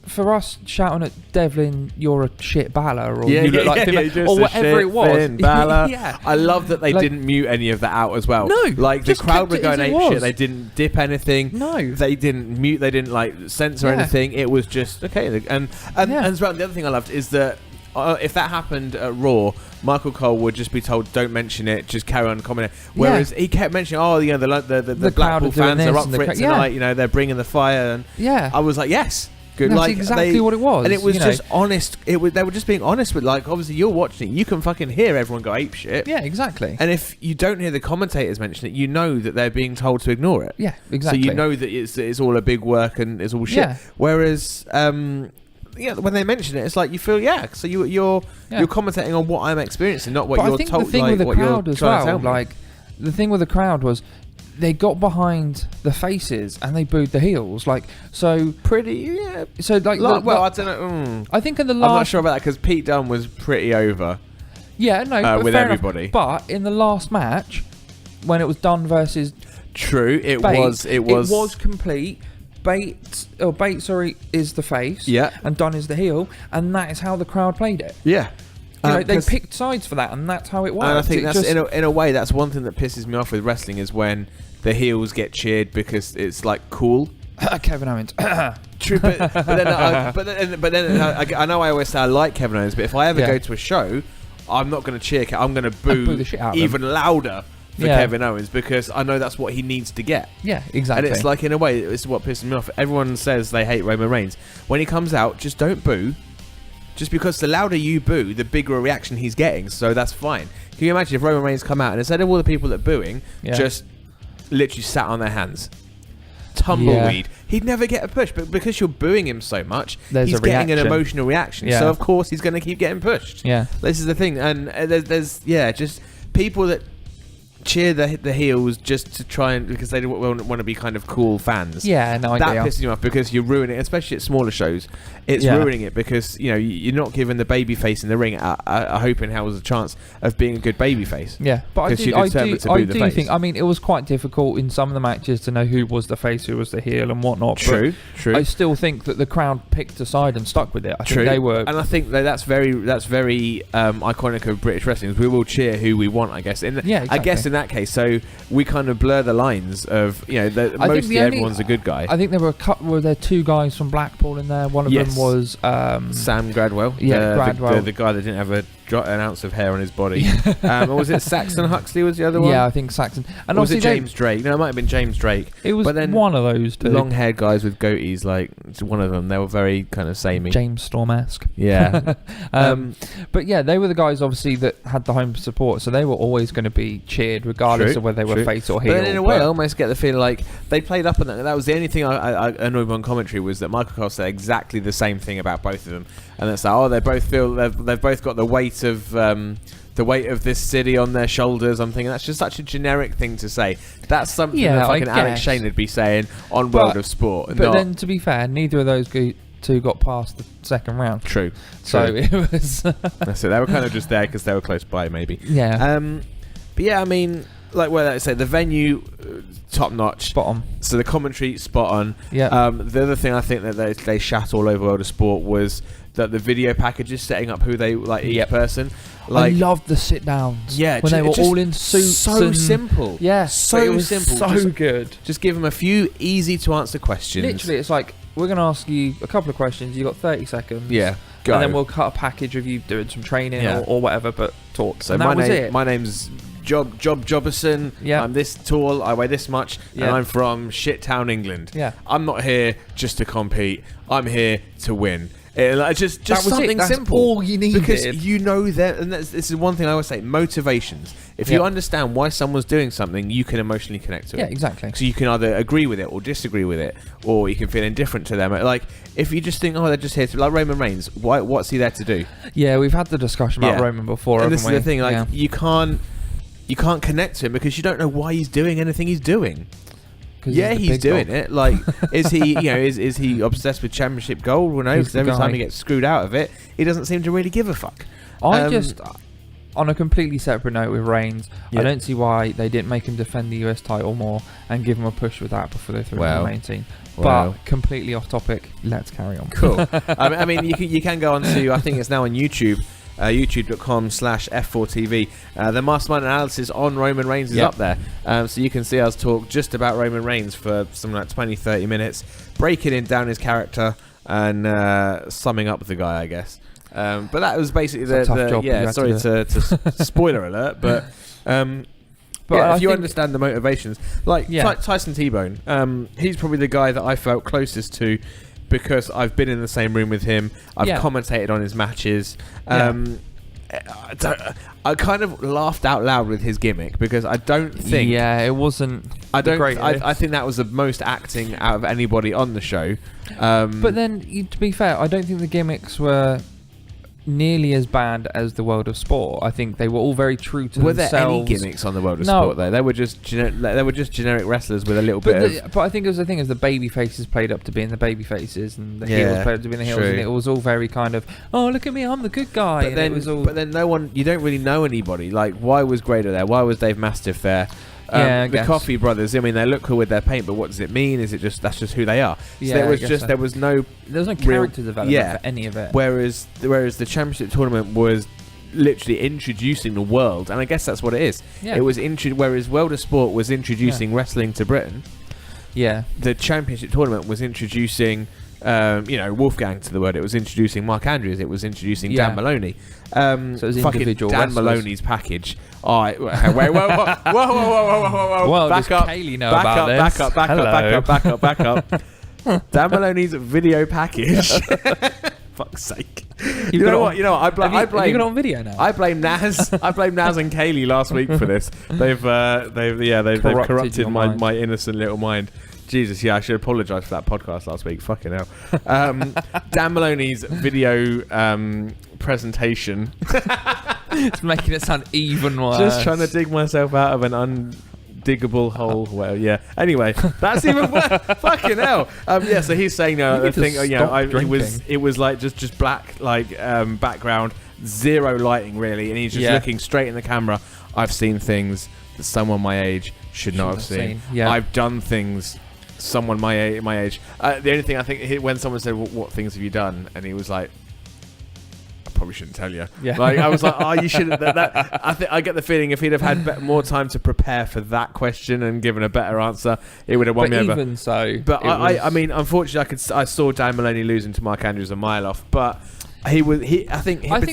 for us shouting at Devlin, you're a shit baller, or you look like Finn, or whatever it was. I love that they didn't mute any of that out as well. No, the crowd were going ape shit. They didn't dip anything. No, they didn't mute. They didn't censor anything. It was just okay. And as well, the other thing I loved is that if that happened at Raw, Michael Cole would just be told, "Don't mention it. Just carry on commenting." Whereas he kept mentioning, the Blackpool fans are up for it tonight. They're bringing the fire. And I was like, yes. Good. That's exactly what it was, and it was just honest. They were just being honest with, obviously you're watching it, you can fucking hear everyone go ape shit. Yeah, exactly. And if you don't hear the commentators mention it, you know that they're being told to ignore it. Yeah, exactly. So you know that it's all a big work and it's all shit. Yeah. Whereas when they mention it, it's like you feel so you're commentating on what I'm experiencing, not what you're told. The thing with the crowd as well, like the thing with the crowd was they got behind the faces and they booed the heels, like so pretty. Yeah. So like, I don't know. I think in the last, I'm not sure about that because Pete Dunne was pretty over. Yeah, no, with everybody. But in the last match, when it was Dunne versus it was complete. Bates is the face, and Dunne is the heel, and that is how the crowd played it. Yeah. They picked sides for that, and that's how it worked. And I think that's in a way that's one thing that pisses me off with wrestling is when the heels get cheered because it's like cool. Kevin Owens. True, but then I know I always say I like Kevin Owens, but if I ever go to a show, I'm not going to cheer. I'm going to boo the shit out of even him. louder for Kevin Owens because I know that's what he needs to get. Yeah, exactly. And it's like, in a way, this is what pisses me off. Everyone says they hate Roman Reigns. When he comes out, just don't boo. Just because the louder you boo, the bigger a reaction he's getting. So that's fine. Can you imagine if Roman Reigns come out and instead of all the people that are booing, just literally sat on their hands? Tumbleweed. He'd never get a push, but because you're booing him so much, he's getting an emotional reaction. So of course he's going to keep getting pushed. Yeah, this is the thing, and there's just people that cheer the heels just to try and because they want to be kind of cool fans. Yeah, no idea. That pisses you off because you're ruining it, especially at smaller shows. It's ruining it because you're not giving the baby face in the ring a hope in hell was a chance of being a good baby face. Yeah, but I do think. I mean, it was quite difficult in some of the matches to know who was the face, who was the heel, and whatnot. True. I still think that the crowd picked a side and stuck with it. I think they were, and I think that's very iconic of British wrestling. We will cheer who we want, I guess. Exactly. I guess in that case, so we kind of blur the lines of mostly everyone's a good guy. I think there were were there two guys from Blackpool in there. One of them was Sam Gradwell. Gradwell, the guy that didn't have an ounce of hair on his body. Or was it Saxon Huxley was the other one? Yeah, I think Saxon. And or was it James Drake? No, it might have been James Drake. It was one of those two. Long-haired guys with goatees, like one of them. They were very kind of samey. James Storm-esque. Yeah. But yeah, they were the guys obviously that had the home support, so they were always going to be cheered regardless of whether they were face or heel. But in a way, I almost get the feeling like they played up on that. That was the only thing I annoyed me on commentary was that Michael Cole said exactly the same thing about both of them, and it's like, they've both got the weight of this city on their shoulders. I'm thinking that's just such a generic thing to say. That's something that fucking Alex Shane would be saying on World of Sport. But then, to be fair, neither of those two got past the second round. True. So it was. That's it. They were kind of just there because they were close by, maybe. Yeah. But yeah, I mean, like what I say, the venue top notch, spot on. So the commentary spot on. Yeah. The other thing I think that they shat all over World of Sport was that the video packages setting up who they like each person. Like, I loved the sit downs. Yeah, when they were all in suits. So simple. Yeah, so simple. So good. Just give them a few easy to answer questions. Literally, it's like we're going to ask you a couple of questions. You got 30 seconds. Yeah. Go. And then we'll cut a package of you doing some training or whatever, but talk. So my name's Jobberson. Yeah. I'm this tall. I weigh this much, and I'm from Shittown, England. Yeah. I'm not here just to compete. I'm here to win. Just something That's simple. All you needed. Because you know that, and this is one thing I always say: motivations. If you understand why someone's doing something, you can emotionally connect to it. Yeah, exactly. So you can either agree with it or disagree with it, or you can feel indifferent to them. Like if you just think, oh, they're just here to, like Roman Reigns. What's he there to do? Yeah, we've had the discussion about Roman before. And this is the thing: like you can't connect to him because you don't know why he's doing anything he's doing. Yeah, he's doing it. Like, is he? Is he obsessed with championship gold? Well, no, because every time he gets screwed out of it, he doesn't seem to really give a fuck. On a completely separate note with Reigns, I don't see why they didn't make him defend the US title more and give him a push with that before they threw him in the main team. But completely off topic. Let's carry on. Cool. I mean, you can go on to. I think it's now on YouTube. YouTube.com/F4TV. The Mastermind analysis on Roman Reigns is up there, so you can see us talk just about Roman Reigns for something like 20-30 minutes, breaking down his character and summing up the guy, I guess. But that was basically sorry to spoiler alert, but if you understand the motivations, like Tyson T-Bone, he's probably the guy that I felt closest to. Because I've been in the same room with him, I've commentated on his matches, and I kind of laughed out loud with his gimmick because I don't think. Yeah, it wasn't. I think that was the most acting out of anybody on the show. But then, to be fair, I don't think the gimmicks were nearly as bad as the World of Sport. I think they were all very true to themselves. Were there any gimmicks on the World of Sport though? They were just generic wrestlers with a little bit of. But I think it was the thing is the baby faces played up to being the baby faces, and the heels played up to being the heels, and it was all very kind of, oh look at me, I'm the good guy. But then no one, you don't really know anybody. Like, why was Grado there? Why was Dave Mastiff there? The Coffey brothers. I mean, they look cool with their paint, but what does it mean? Is it just that's just who they are? So there was no character development for any of it. Whereas the championship tournament was literally introducing the world, and I guess that's what it is. Yeah. It was whereas World of Sport was introducing wrestling to Britain. Yeah. The championship tournament was introducing. Wolfgang to the world. It was introducing Mark Andrews. It was introducing Dan Maloney. So it was individual Dan wrestlers. Maloney's package. All right, wait, whoa. Well, back up. Kaylee know about this? Back up. Dan Maloney's video package. Fuck's sake. You know what? I blame. You got it on video now. I blame Naz. I blame Naz and Kaylee last week for this. They've corrupted my innocent little mind. Jesus, yeah, I should apologise for that podcast last week. Fucking hell. Dan Maloney's video presentation. It's making it sound even worse. Just trying to dig myself out of an undiggable hole. Well, yeah. Anyway, that's even worse. Fucking hell. So he's saying the thing. It was like just black background, zero lighting really, and he's just looking straight in the camera. I've seen things that someone my age should not have seen. Yeah. I've done things. Someone my age. The only thing I think when someone said, "What things have you done?" and he was like, "I probably shouldn't tell you." Yeah. Like I was like, "Oh, you shouldn't." I get the feeling if he'd have had more time to prepare for that question and given a better answer, it would have won me over. Even so, but I mean, unfortunately, I saw Dan Maloney losing to Mark Andrews a mile off, but. I think that's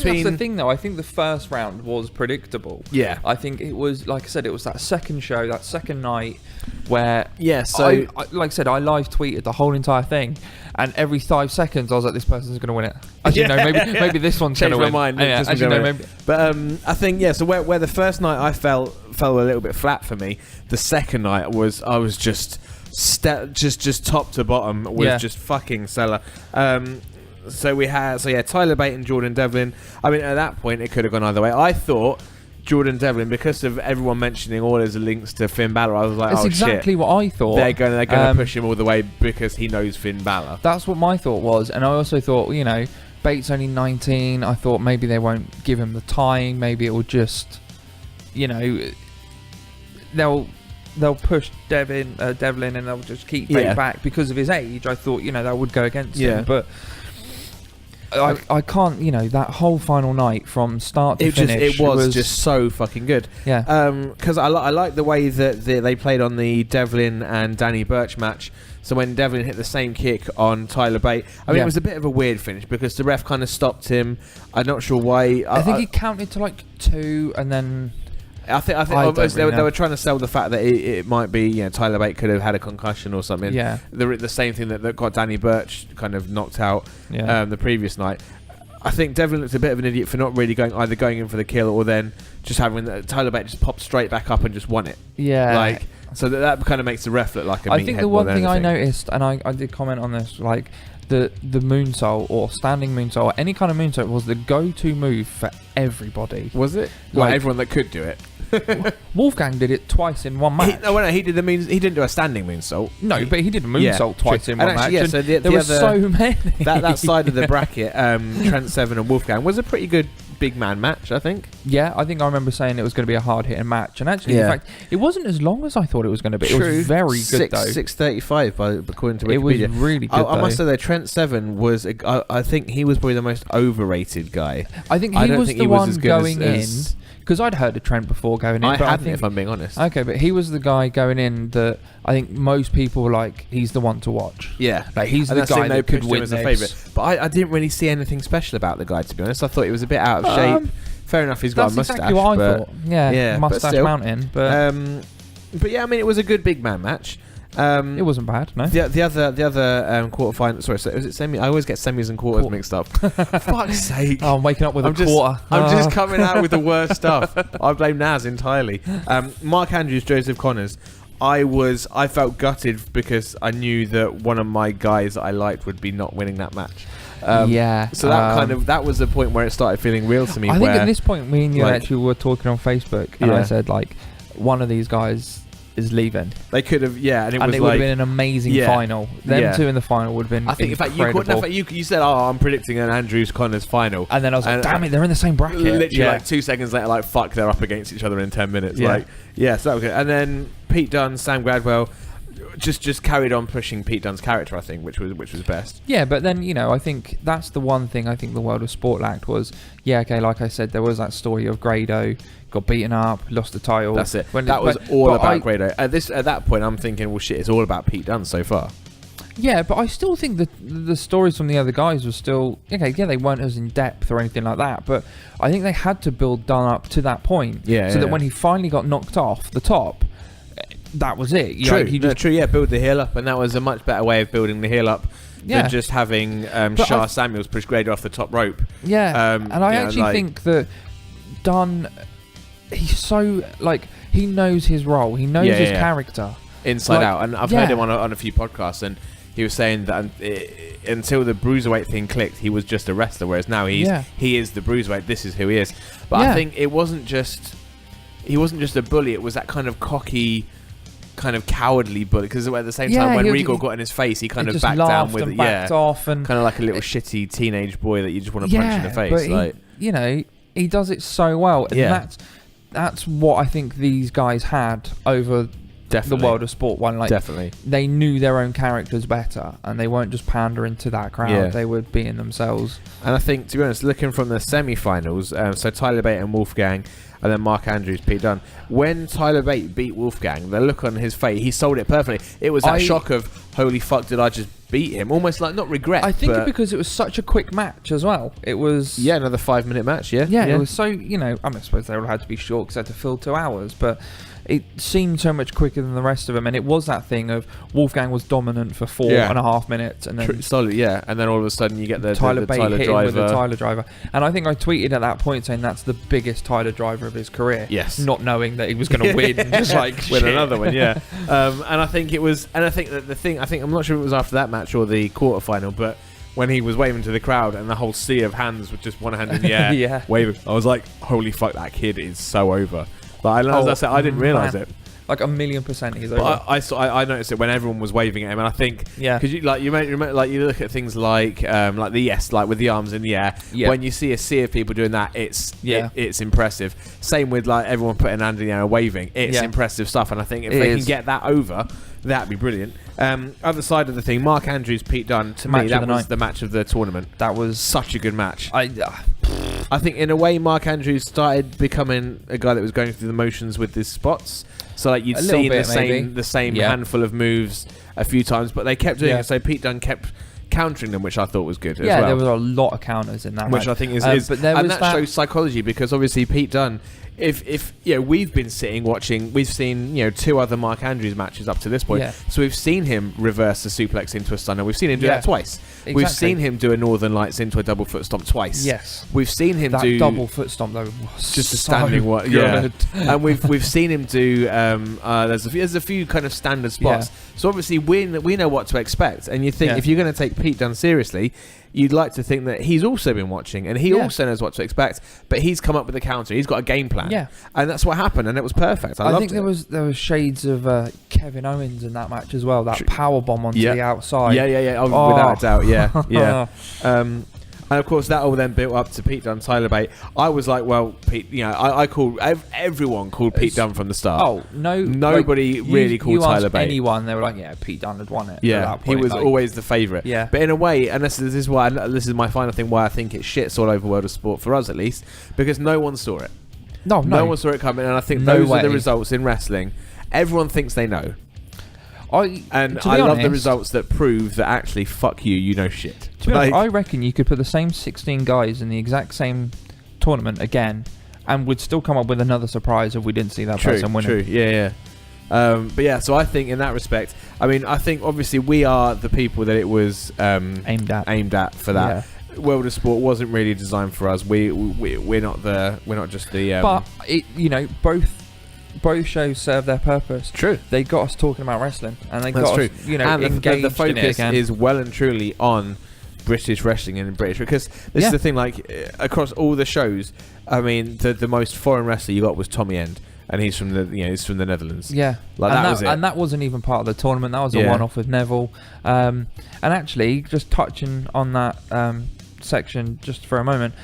the thing though. I think the first round was predictable. Yeah. I think it was, like I said, it was that second show, that second night where I like I said, I live tweeted the whole entire thing, and every 5 seconds I was like, this person's going to win it. As you know, maybe this one's going to win. Mind. As you know, maybe. But I think so where the first night I fell a little bit flat for me, the second night I was just top to bottom was just fucking stellar. So Tyler Bate and Jordan Devlin. I mean, at that point, it could have gone either way. I thought Jordan Devlin, because of everyone mentioning all his links to Finn Balor, I was like, that's exactly what I thought. They're going to push him all the way because he knows Finn Balor. That's what my thought was, and I also thought, Bate's only 19. I thought maybe they won't give him the time. Maybe it will just, they'll push Devlin and they'll just keep Bate back because of his age. I thought, that would go against him, but. I can't, that whole final night from start to finish. It was just so fucking good. Yeah. Because I like the way that they played on the Devlin and Danny Burch match. So when Devlin hit the same kick on Tyler Bate, I mean, it was a bit of a weird finish because the ref kind of stopped him. I'm not sure why. I think he counted to 2 and then... I think they were trying to sell the fact that it might be Tyler Bate could have had a concussion or something. Yeah, the same thing that got Danny Burch kind of knocked out the previous night. I think Devlin looked a bit of an idiot for not really going in for the kill or then just having Tyler Bate just popped straight back up and just won it. Yeah, so that kind of makes the ref look like a meathead. I think the one thing I noticed, and I did comment on this, the moonsault or standing moonsault or any kind of moonsault was the go-to move for everybody. Was it? Everyone that could do it. Wolfgang did it twice in one match. He didn't do a standing moonsault. No, but he did a moonsault twice in one match. So there were so many. That side of the bracket, Trent Seven and Wolfgang, was a pretty good big man match, I think. Yeah, I think I remember saying it was going to be a hard hitting match, and actually, in fact, it wasn't as long as I thought it was going to be. It was very good though. 6:35 according to Wikipedia. It was really good. I must say that Trent Seven was. I think he was probably the most overrated guy. I think he was the one going in. Because I'd heard of Trent before going in. I hadn't, if I'm being honest. Okay, but he was the guy going in that I think most people were like, he's the one to watch. Yeah. He's the guy that could win as a favourite. But I didn't really see anything special about the guy, to be honest. I thought he was a bit out of shape. Fair enough, he's got a moustache. That's exactly what I thought. Yeah, moustache mountain. But yeah, I mean, it was a good big man match. It wasn't bad, no. The other quarterfinal. Sorry, so is it semi? I always get semis and quarters mixed up. Fuck's sake! Oh, I'm waking up with a quarter. I'm just coming out with the worst stuff. I blame Naz entirely. Mark Andrews, Joseph Connors. I felt gutted because I knew that one of my guys that I liked would be not winning that match. So that was the point where it started feeling real to me. I think at this point, me and you actually were talking on Facebook, and I said like, one of these guys is leaving. They could have, and it would have been an amazing final. Them two in the final would have been. I think incredible. In fact, you said, "Oh, I'm predicting an Andrews Connors final," and then I was like, "Damn it, they're in the same bracket." Literally, like 2 seconds later, like fuck, they're up against each other in 10 minutes. So that was good. And then Pete Dunne, Sam Gradwell. Just carried on pushing Pete Dunne's character, I think, which was best. Yeah, but then I think that's the one thing I think the World of Sport lacked was like I said, there was that story of Grado got beaten up, lost the title. That's it. That was all about Grado. At that point, I'm thinking, well, shit, it's all about Pete Dunne so far. Yeah, but I still think that the stories from the other guys were still they weren't as in depth or anything like that. But I think they had to build Dunne up to that point, that when he finally got knocked off the top. That was it. True. Build the heel up, and that was a much better way of building the heel up than just having Shah Samuels push Grado off the top rope. Yeah, and I actually think that Dunne, he's so he knows his role, he knows his character inside out, and I've heard him on a few podcasts, and he was saying that until the bruiserweight thing clicked, he was just a wrestler, whereas now he is the bruiserweight. This is who he is. But I think he wasn't just a bully. It was that kind of cocky, kind of cowardly bully, because at the same time when Regal got in his face, he kind of backed down with backed off, and kind of like a little shitty teenage boy that you just want to punch in the face. But he does it so well, and that's what I think these guys had over the World of Sport one. Definitely, they knew their own characters better, and they weren't just pandering to that crowd. They were being themselves. And I think, to be honest, looking from the semi-finals, so Tyler Bate and Wolfgang, and then Mark Andrews, Pete Dunne. When Tyler Bate beat Wolfgang, the look on his face, he sold it perfectly. It was that shock of, holy fuck, did I just beat him? Almost like, not regret. I think because it was such a quick match as well. It was... Yeah, another 5-minute match, Yeah, it was so, I suppose they all had to be short because they had to fill 2 hours, but it seemed so much quicker than the rest of them, and it was that thing of Wolfgang was dominant for 4.5 minutes, and then solid, and then all of a sudden you get the Tyler Bate Tyler hit driver. Him with the Tyler driver, and I think I tweeted at that point saying that's the biggest Tyler driver of his career. Yes, not knowing that he was going to win, just win another one. And I think it was, and I think that the thing, I'm not sure if it was after that match or the quarterfinal, but when he was waving to the crowd and the whole sea of hands with just one hand in the air, waving, I was like, holy fuck, that kid is so over. But as I said, I didn't realise it. Like 1,000,000% he's over. I noticed it when everyone was waving at him, and I think because you look at things like with the arms in the air. When you see a sea of people doing that, it's impressive. Same with everyone putting a hand in the air and waving. It's impressive stuff, and I think if they can get that over, that'd be brilliant. Other side of the thing, Mark Andrews, Pete Dunne. To me, that was the match of the tournament. That was such a good match. I think in a way, Mark Andrews started becoming a guy that was going through the motions with his spots. So you'd seen the same handful of moves a few times, but they kept doing it. So Pete Dunne kept countering them, which I thought was good as well. Yeah, there was a lot of counters in that match. Which I think is and that shows psychology, because obviously Pete Dunne, if we've been sitting watching, we've seen 2 other Mark Andrews matches up to this point, so we've seen him reverse the suplex into a stunner. We've seen him do that twice. Exactly. We've seen him do a Northern Lights into a double foot stomp twice. Yes, we've seen him do double foot stomp though. Was just a standing one. And we've seen him do. There's a few kind of standard spots. So obviously we know what to expect, and you think if you're going to take Pete Dunne seriously, you'd like to think that he's also been watching and he also knows what to expect, but he's come up with a counter. He's got a game plan. Yeah. And that's what happened, and it was perfect. I think there was shades of Kevin Owens in that match as well. That power bomb onto the outside. Yeah. Oh, without a doubt. Yeah. And of course, that all then built up to Pete Dunne, Tyler Bate. I was like, well, Pete, I called, everyone called Pete Dunne from the start. Oh, no. Nobody really called Tyler Bate. Anyone, they were like, yeah, Pete Dunne had won it. Yeah, at that point. He was always the favourite. Yeah. But in a way, and this is my final thing, why I think it shits all over World of Sport, for us at least, because no one saw it. No one saw it coming, and I think those are the results in wrestling. Everyone thinks they know. I love the results that prove that actually, fuck you know shit. To be honest, I reckon you could put the same 16 guys in the exact same tournament again, and would still come up with another surprise if we didn't see that person winning. True, yeah. But yeah, so I think in that respect, I mean, I think obviously we are the people that it was aimed at for that. Yeah. World of Sport wasn't really designed for us. We're not just the. But both shows serve their purpose. True. They got us talking about wrestling, and they got us, and engaged the focus in it again. is well and truly on British wrestling and British, because this is the thing. Like across all the shows, I mean, the most foreign wrestler you got was Tommy End, and he's from the Netherlands. Yeah, like and that was it. And that wasn't even part of the tournament. That was a one-off with Neville. And actually, just touching on that section just for a moment,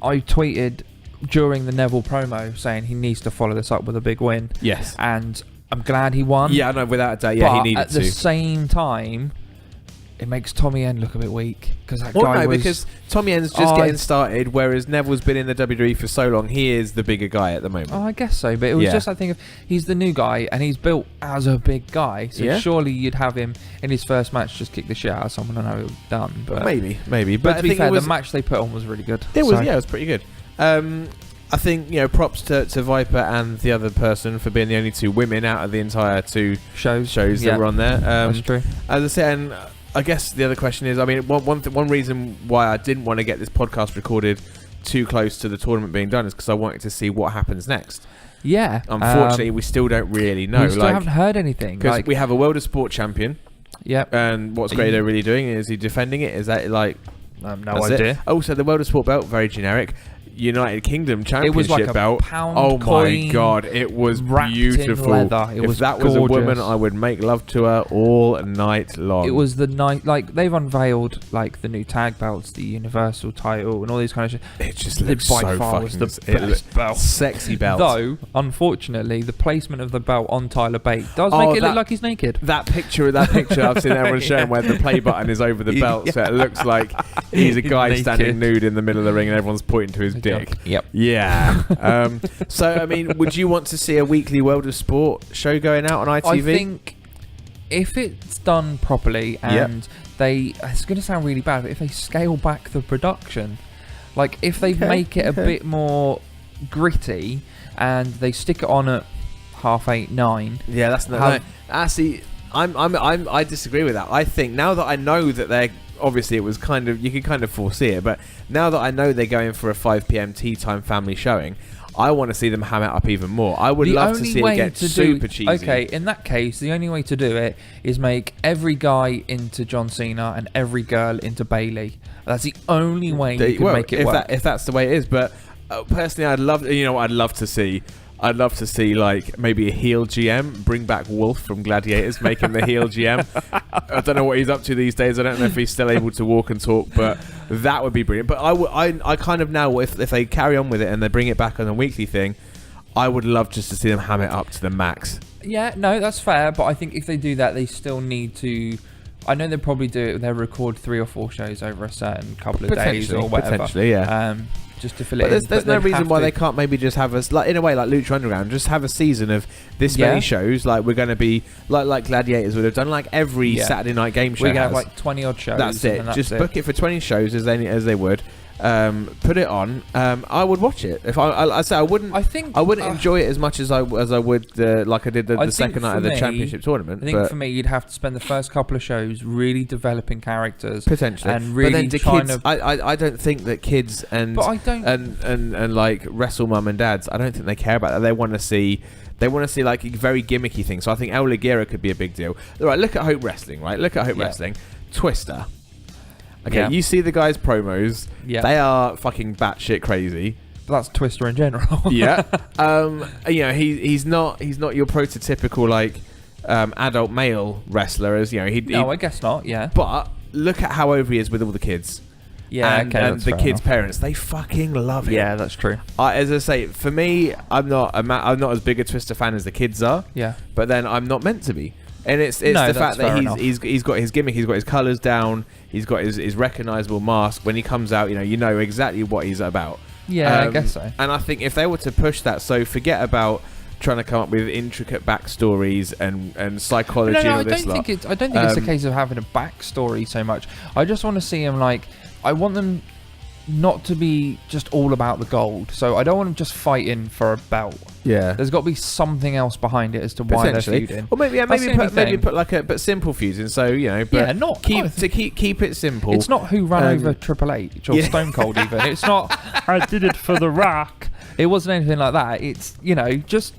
I tweeted during the Neville promo saying he needs to follow this up with a big win. Yes. And I'm glad he won. Yeah, I know, without a doubt. Yeah, he needed to. At the same time, it makes Tommy End look a bit weak, because because Tommy End's just getting started, whereas Neville's been in the WWE for so long. He is the bigger guy at the moment. Oh, I guess so, but it was just, I think, he's the new guy and he's built as a big guy, so surely you'd have him in his first match just kick the shit out of someone. I know it was done, but maybe. But to be fair, the match they put on was really good. It was pretty good. I think, props to Viper and the other person for being the only two women out of the entire two shows that were on there. That's true. As I said, and I guess the other question is, I mean, one reason why I didn't want to get this podcast recorded too close to the tournament being done is because I wanted to see what happens next. Yeah. Unfortunately, we still don't really know. We still haven't heard anything. Because we have a World of Sport champion. Yep. And what's Grado really doing? Is he defending it? Is that like... I have no idea. Also, the World of Sport belt, very generic. United Kingdom Championship it was like a belt. Oh my god, it was beautiful. If that was a woman, I would make love to her all night long. It was the night, like they've unveiled like the new tag belts, the Universal title, and all these kind of shit. It just looks so fucking. Was the best belt, sexy belt. Though, unfortunately, the placement of the belt on Tyler Bate does make it look like he's naked. That picture I've seen everyone showing where the play button is over the belt, so it looks like he's a guy standing nude in the middle of the ring, and everyone's pointing to his dick. Yep. Yeah. So, I mean, would you want to see a weekly World of Sport show going out on ITV? I think if it's done properly and it's going to sound really bad, but if they scale back the production, like if they make it a bit more gritty and they stick it on at 8:30, 9. Yeah, that's not. Actually, I disagree with that. I think now that I know that they're obviously it was kind of, you could kind of foresee it, but now that I know they're going for a 5 p.m. tea time family showing, I want to see them ham it up even more. I would love to see it get super cheesy. Okay, in that case, the only way to do it is make every guy into John Cena and every girl into Bayley. That's the only way you can make it work. If that's the way it is, but personally, I'd love to see. I'd love to see like maybe a heel GM, bring back Wolf from Gladiators, make him the heel GM. I don't know what he's up to these days. I don't know if he's still able to walk and talk, but that would be brilliant. But I kind of now, if they carry on with it and they bring it back on a weekly thing, I would love just to see them ham it up to the max. Yeah, no, that's fair. But I think if they do that, they still need to. I know they'll probably do it. They'll record 3 or 4 shows over a certain couple of days or whatever. Potentially, yeah. Just to fill it in. There's no reason why they can't maybe just have us, like in a way like Lucha Underground, just have a season of this many shows. Like we're going to be like Gladiators would have done, like every Saturday night game show. We're going to have like 20 odd shows. That's it. Just book it for 20 shows as they would. Put it on. I would watch it. If I say I wouldn't. I wouldn't enjoy it as much as I would like I did the second night of the championship tournament. I think for me, you'd have to spend the first couple of shows really developing characters, potentially, and really trying to. I don't think that kids and like wrestle mum and dads, I don't think they care about that. They want to see. They want to see like very gimmicky things. So I think El Ligero could be a big deal. All right, look at Hope Wrestling. Right, look at Hope Wrestling. Twister. Okay, you see the guy's promos. Yeah. They are fucking batshit crazy. That's Twister in general. Yeah. He's not your prototypical like adult male wrestler, as No, I guess not. Yeah. But look at how over he is with all the kids. Yeah, and the kids' parents, they fucking love him. Yeah, that's true. As I say, for me, I'm not as big a Twister fan as the kids are. Yeah. But then I'm not meant to be. And it's the fact that he's got his gimmick, he's got his colours down, he's got his recognisable mask. When he comes out, you know exactly what he's about. Yeah, I guess so. And I think if they were to push that, so forget about trying to come up with intricate backstories and psychology and all this lot. I don't think it's a case of having a backstory so much. I just want to see him like, I want them not to be just all about the gold. So I don't want them just fighting for a belt. Yeah. There's got to be something else behind it as to why they're feuding. Or maybe put like a simple feuding. So but keep it simple. It's not who ran over Triple H or Stone Cold even. It's not I did it for The Rock. It wasn't anything like that. It's just.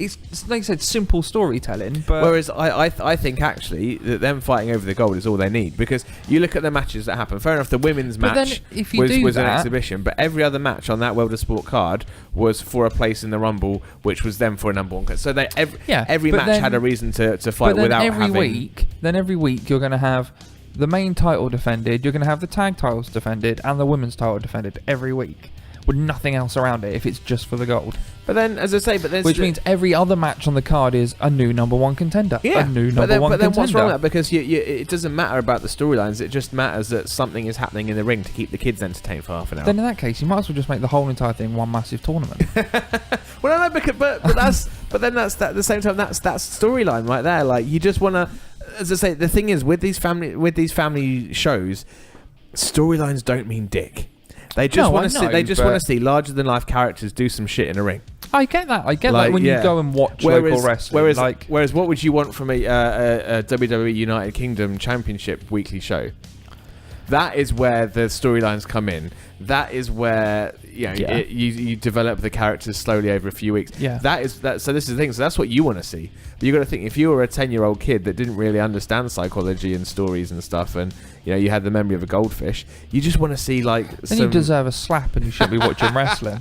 It's like I said, simple storytelling. But whereas I think actually that them fighting over the gold is all they need, because you look at the matches that happen. Fair enough, the women's match was an exhibition, but every other match on that World of Sport card was for a place in the Rumble, which was then for a number 1. So every match had a reason to fight without having. Every week you're going to have the main title defended, you're going to have the tag titles defended, and the women's title defended every week, with nothing else around it if it's just for the gold. But then, as I say, which means every other match on the card is a new number 1 contender. Yeah, a new number 1 contender. But then what's wrong with that? Because it doesn't matter about the storylines. It just matters that something is happening in the ring to keep the kids entertained for half an hour. Then in that case, you might as well just make the whole entire thing one massive tournament. Well, no, but then that's at the same time that's storyline right there. Like, you just want to, as I say, the thing is with these family shows, storylines don't mean dick. They just want to see larger than life characters do some shit in a ring. I get that. Like when you go and watch local wrestling. Whereas what would you want from a WWE United Kingdom Championship weekly show? That is where the storylines come in. That is where you develop the characters slowly over a few weeks. Yeah. So this is the thing. So that's what you want to see. But you got to think, if you were a 10-year-old kid that didn't really understand psychology and stories and stuff, and you had the memory of a goldfish, you just want to see Then you deserve a slap, and you should be watching wrestling.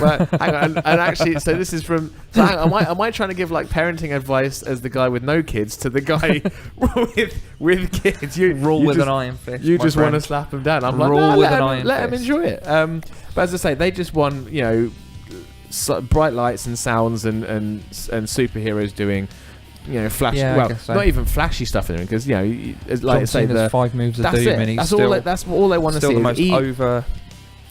Well, hang on, and actually, so this is from. So am I trying to give parenting advice as the guy with no kids to the guy with kids? You rule with an iron fist. You just want to slap him down. I'm let him enjoy it. But as I say, they just want bright lights and sounds and superheroes doing flashy. Not even flashy stuff in it, because like I say, the 5 moves of doom, and that's all they want to see. The most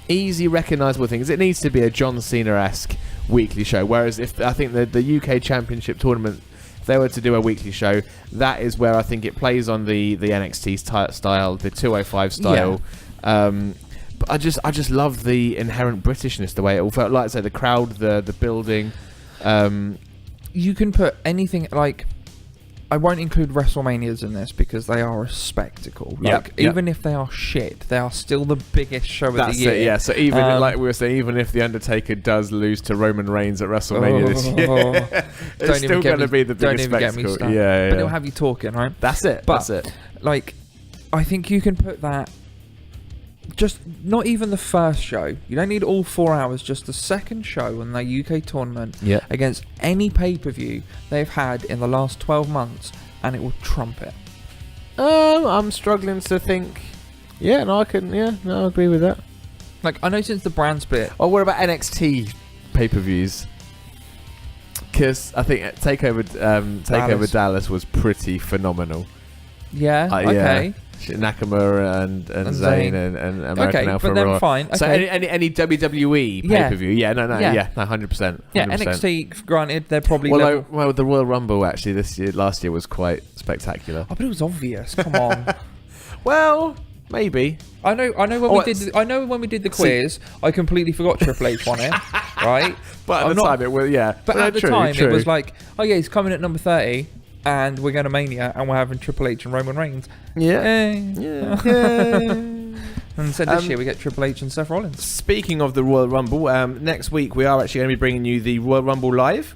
easy recognisable things. It needs to be a John Cena-esque weekly show. Whereas if I think the UK Championship tournament, if they were to do a weekly show, that is where I think it plays on the NXT style, the 205 style. Yeah. But I just love the inherent Britishness, the way it all felt. Like I say, the crowd, the building. You can put anything I won't include WrestleManias in this because they are a spectacle. Even if they are shit, they are still the biggest show of the year. It, yeah. So even like we were saying, even if the Undertaker does lose to Roman Reigns at WrestleMania this year, it's still going to be the biggest spectacle. But it'll have you talking, right? That's it. I think you can put that. Just not even the first show. You don't need all 4 hours. Just the second show in the UK tournament against any pay-per-view they've had in the last 12 months, and it will trump it. I'm struggling to think. I agree with that. I know since the brand split. Oh, what about NXT pay-per-views? Because I think Takeover Dallas was pretty phenomenal. Yeah. Okay. Nakamura and Zayn and American Alpha but then Raw. fine. Okay. So any WWE pay-per-view, 100%. Yeah, NXT, granted, they're probably well, the Royal Rumble actually last year was quite spectacular. Oh, but it was obvious. Come on. Well, maybe. I know when we did the quiz, I completely forgot Triple H won it, right? But at the time it was But at the time it was like, oh yeah, he's coming at number 30. And we're going to Mania, and we're having Triple H and Roman Reigns. Yeah. And so this year we get Triple H and Seth Rollins. Speaking of the Royal Rumble, next week we are actually going to be bringing you the Royal Rumble live.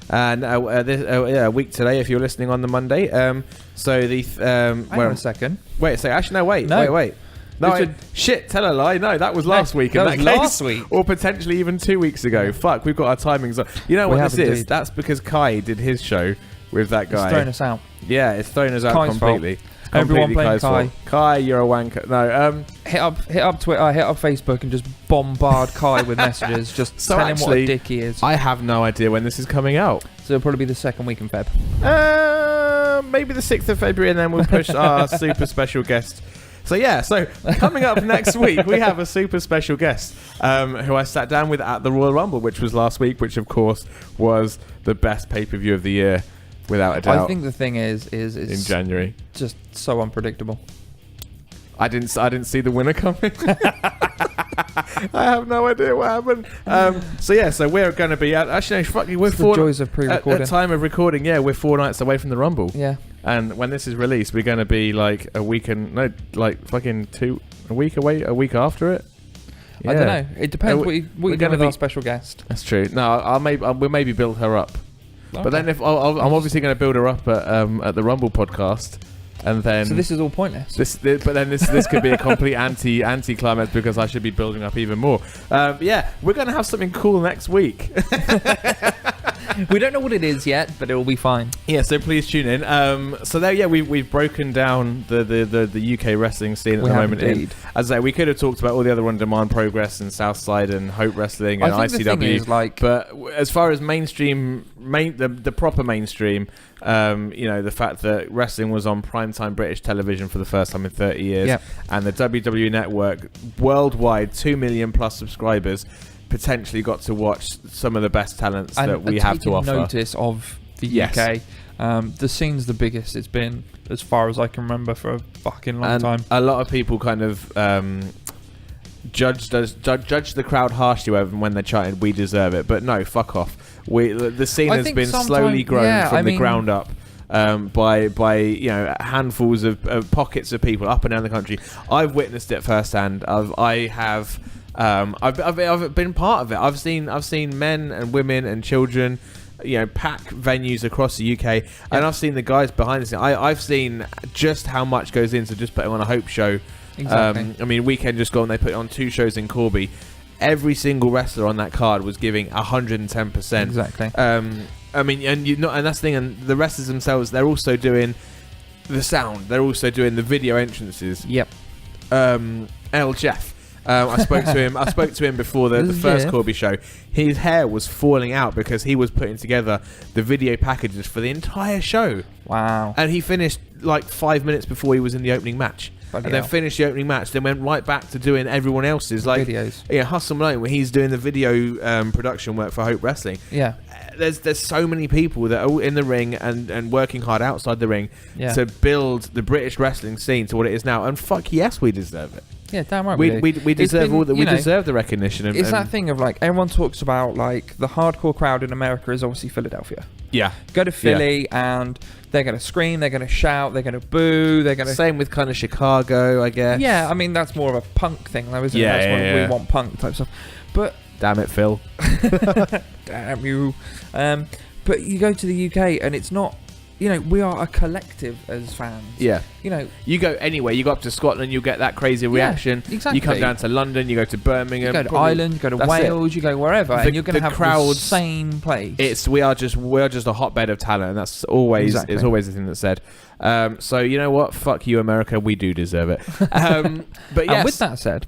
And a week today, if you're listening on the Monday. Hang on a second. Wait. Actually, no. Wait. No, shit. Tell a lie. No, that was last week. That was last week, or potentially even 2 weeks ago. Fuck, we've got our timings on. You know what this is? That's because Kai did his show with that guy. It's thrown us out. Yeah, it's thrown us out Kai's completely. Everyone blame Kai. Kai, you're a wanker. No, hit up Twitter, hit up Facebook, and just bombard Kai with messages. Just tell him what a dick he is. I have no idea when this is coming out. So it'll probably be the second week in Feb. Maybe the 6th of February, and then we'll push our super special guest. So coming up next week, we have a super special guest who I sat down with at the Royal Rumble, which was last week, which of course was the best pay-per-view of the year, without a doubt. I think the thing is in January, just so unpredictable. I didn't see the winner coming. I have no idea what happened. So we're going to be actually we're it's the joys of pre-recording. At time of recording. Yeah, we're 4 nights away from the Rumble. Yeah. And when this is released, we're going to be like a week a week away, a week after it. Yeah. I don't know. It depends what you're going to be our special guest. That's true. No, we'll maybe build her up. Okay. But then if I'm obviously going to build her up at the Rumble podcast. And then so this is all pointless. This could be a complete anti-climax because I should be building up even more. We're going to have something cool next week. We don't know what it is yet, but it will be fine. Yeah, so please tune in. We've broken down the UK wrestling scene at the moment. As I say, we could have talked about all the other on-demand progress and Southside and Hope Wrestling and ICW. The thing is, but as far as mainstream, the proper mainstream. The fact that wrestling was on primetime British television for the first time in 30 years, and the WWE Network worldwide, 2 million plus subscribers, potentially got to watch some of the best talents that we have to offer. Notice of the UK. The scene's the biggest it's been as far as I can remember for a fucking long time. A lot of people kind of judge the crowd harshly when they're chanting "We deserve it," but no, fuck off. The scene has been slowly grown from the ground up by handfuls of pockets of people up and down the country. I've witnessed it firsthand. I've been part of it. I've seen men and women and children, pack venues across the UK, and I've seen the guys behind the scene. I've seen just how much goes into just putting on a Hope show. Exactly. Weekend just gone, they put on 2 shows in Corby. Every single wrestler on that card was giving 110%. Exactly. And that's the thing. And the wrestlers themselves, they're also doing the sound. They're also doing the video entrances. Yep. Jeff. I spoke to him before the first Corby show. His hair was falling out because he was putting together the video packages for the entire show. Wow. And he finished like 5 minutes before he was in the opening match. Then finished the opening match, then went right back to doing everyone else's videos. Yeah, Hustle Malone, where he's doing the video production work for Hope Wrestling. Yeah, there's so many people that are all in the ring and working hard outside the ring to build the British wrestling scene to what it is now. And fuck yes, we deserve it. Yeah, damn right. We deserve all that. We deserve the recognition. It's that thing of everyone talks about the hardcore crowd in America is obviously Philadelphia. Yeah, go to Philly and they're going to scream, they're going to shout, they're going to boo, they're going to... Same with kind of Chicago, I guess. Yeah, that's more of a punk thing, though, isn't it? That's we want punk type stuff. But... Damn it, Phil. Damn you. But you go to the UK and it's not... we are a collective as fans. Yeah. You go anywhere, you go up to Scotland, you get that crazy reaction. Exactly. You come down to London, you go to Birmingham. You go to Ireland, you go to Wales, you go wherever, and you're going to have the same place. We're just a hotbed of talent, and that's always it's always the thing that's said. So you know what? Fuck you, America. We do deserve it. But yes. And with that said,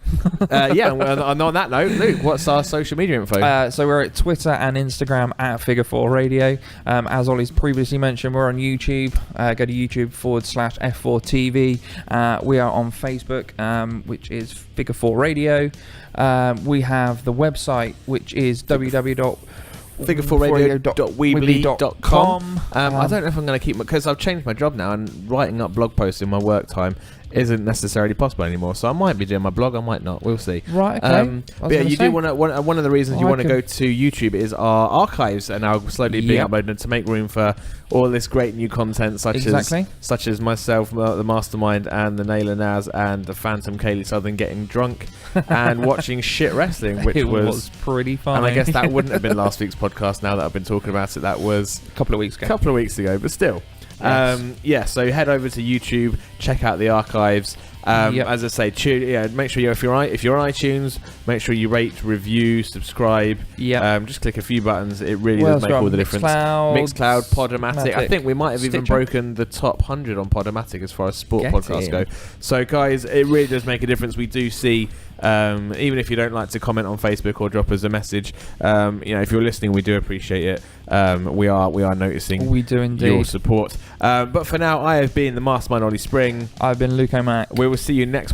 and on that note, Luke, what's our social media info? So we're at Twitter and Instagram at Figure4 Radio. As Ollie's previously mentioned, we're on YouTube. Go to YouTube/F4 TV. We are on Facebook, which is Figure4 Radio. We have the website, which is www.figure4radio.weebly.com. I don't know if I'm going to keep because I've changed my job now, and writing up blog posts in my work time isn't necessarily possible anymore. So I might be doing my blog, I might not. We'll see. Right. Okay. But yeah, you do want to. One of the reasons you want to go to YouTube is our archives are now slowly being uploaded to make room for all this great new content, such as myself, the Mastermind, and the Naylor Naz, and the Phantom Kaylee Southern getting drunk and watching shit wrestling, which was pretty fun. And I guess that wouldn't have been last week's podcast. Now that I've been talking about it, that was a couple of weeks ago, but still. Yes. So head over to YouTube, check out the archives. As I say, make sure if you're on iTunes, make sure you rate, review, subscribe. Just click a few buttons. It really does make all the difference. Mixcloud, Podomatic. I think we might have even broken the top 100 on Podomatic as far as sport podcasts go. So guys, it really does make a difference. We do see. Even if you don't like to comment on Facebook or drop us a message, if you're listening, we do appreciate it. We are noticing. We do indeed. Your support. But for now, I have been the Mastermind Ollie Spring. I've been Luke-O-Mac. We will see you next week.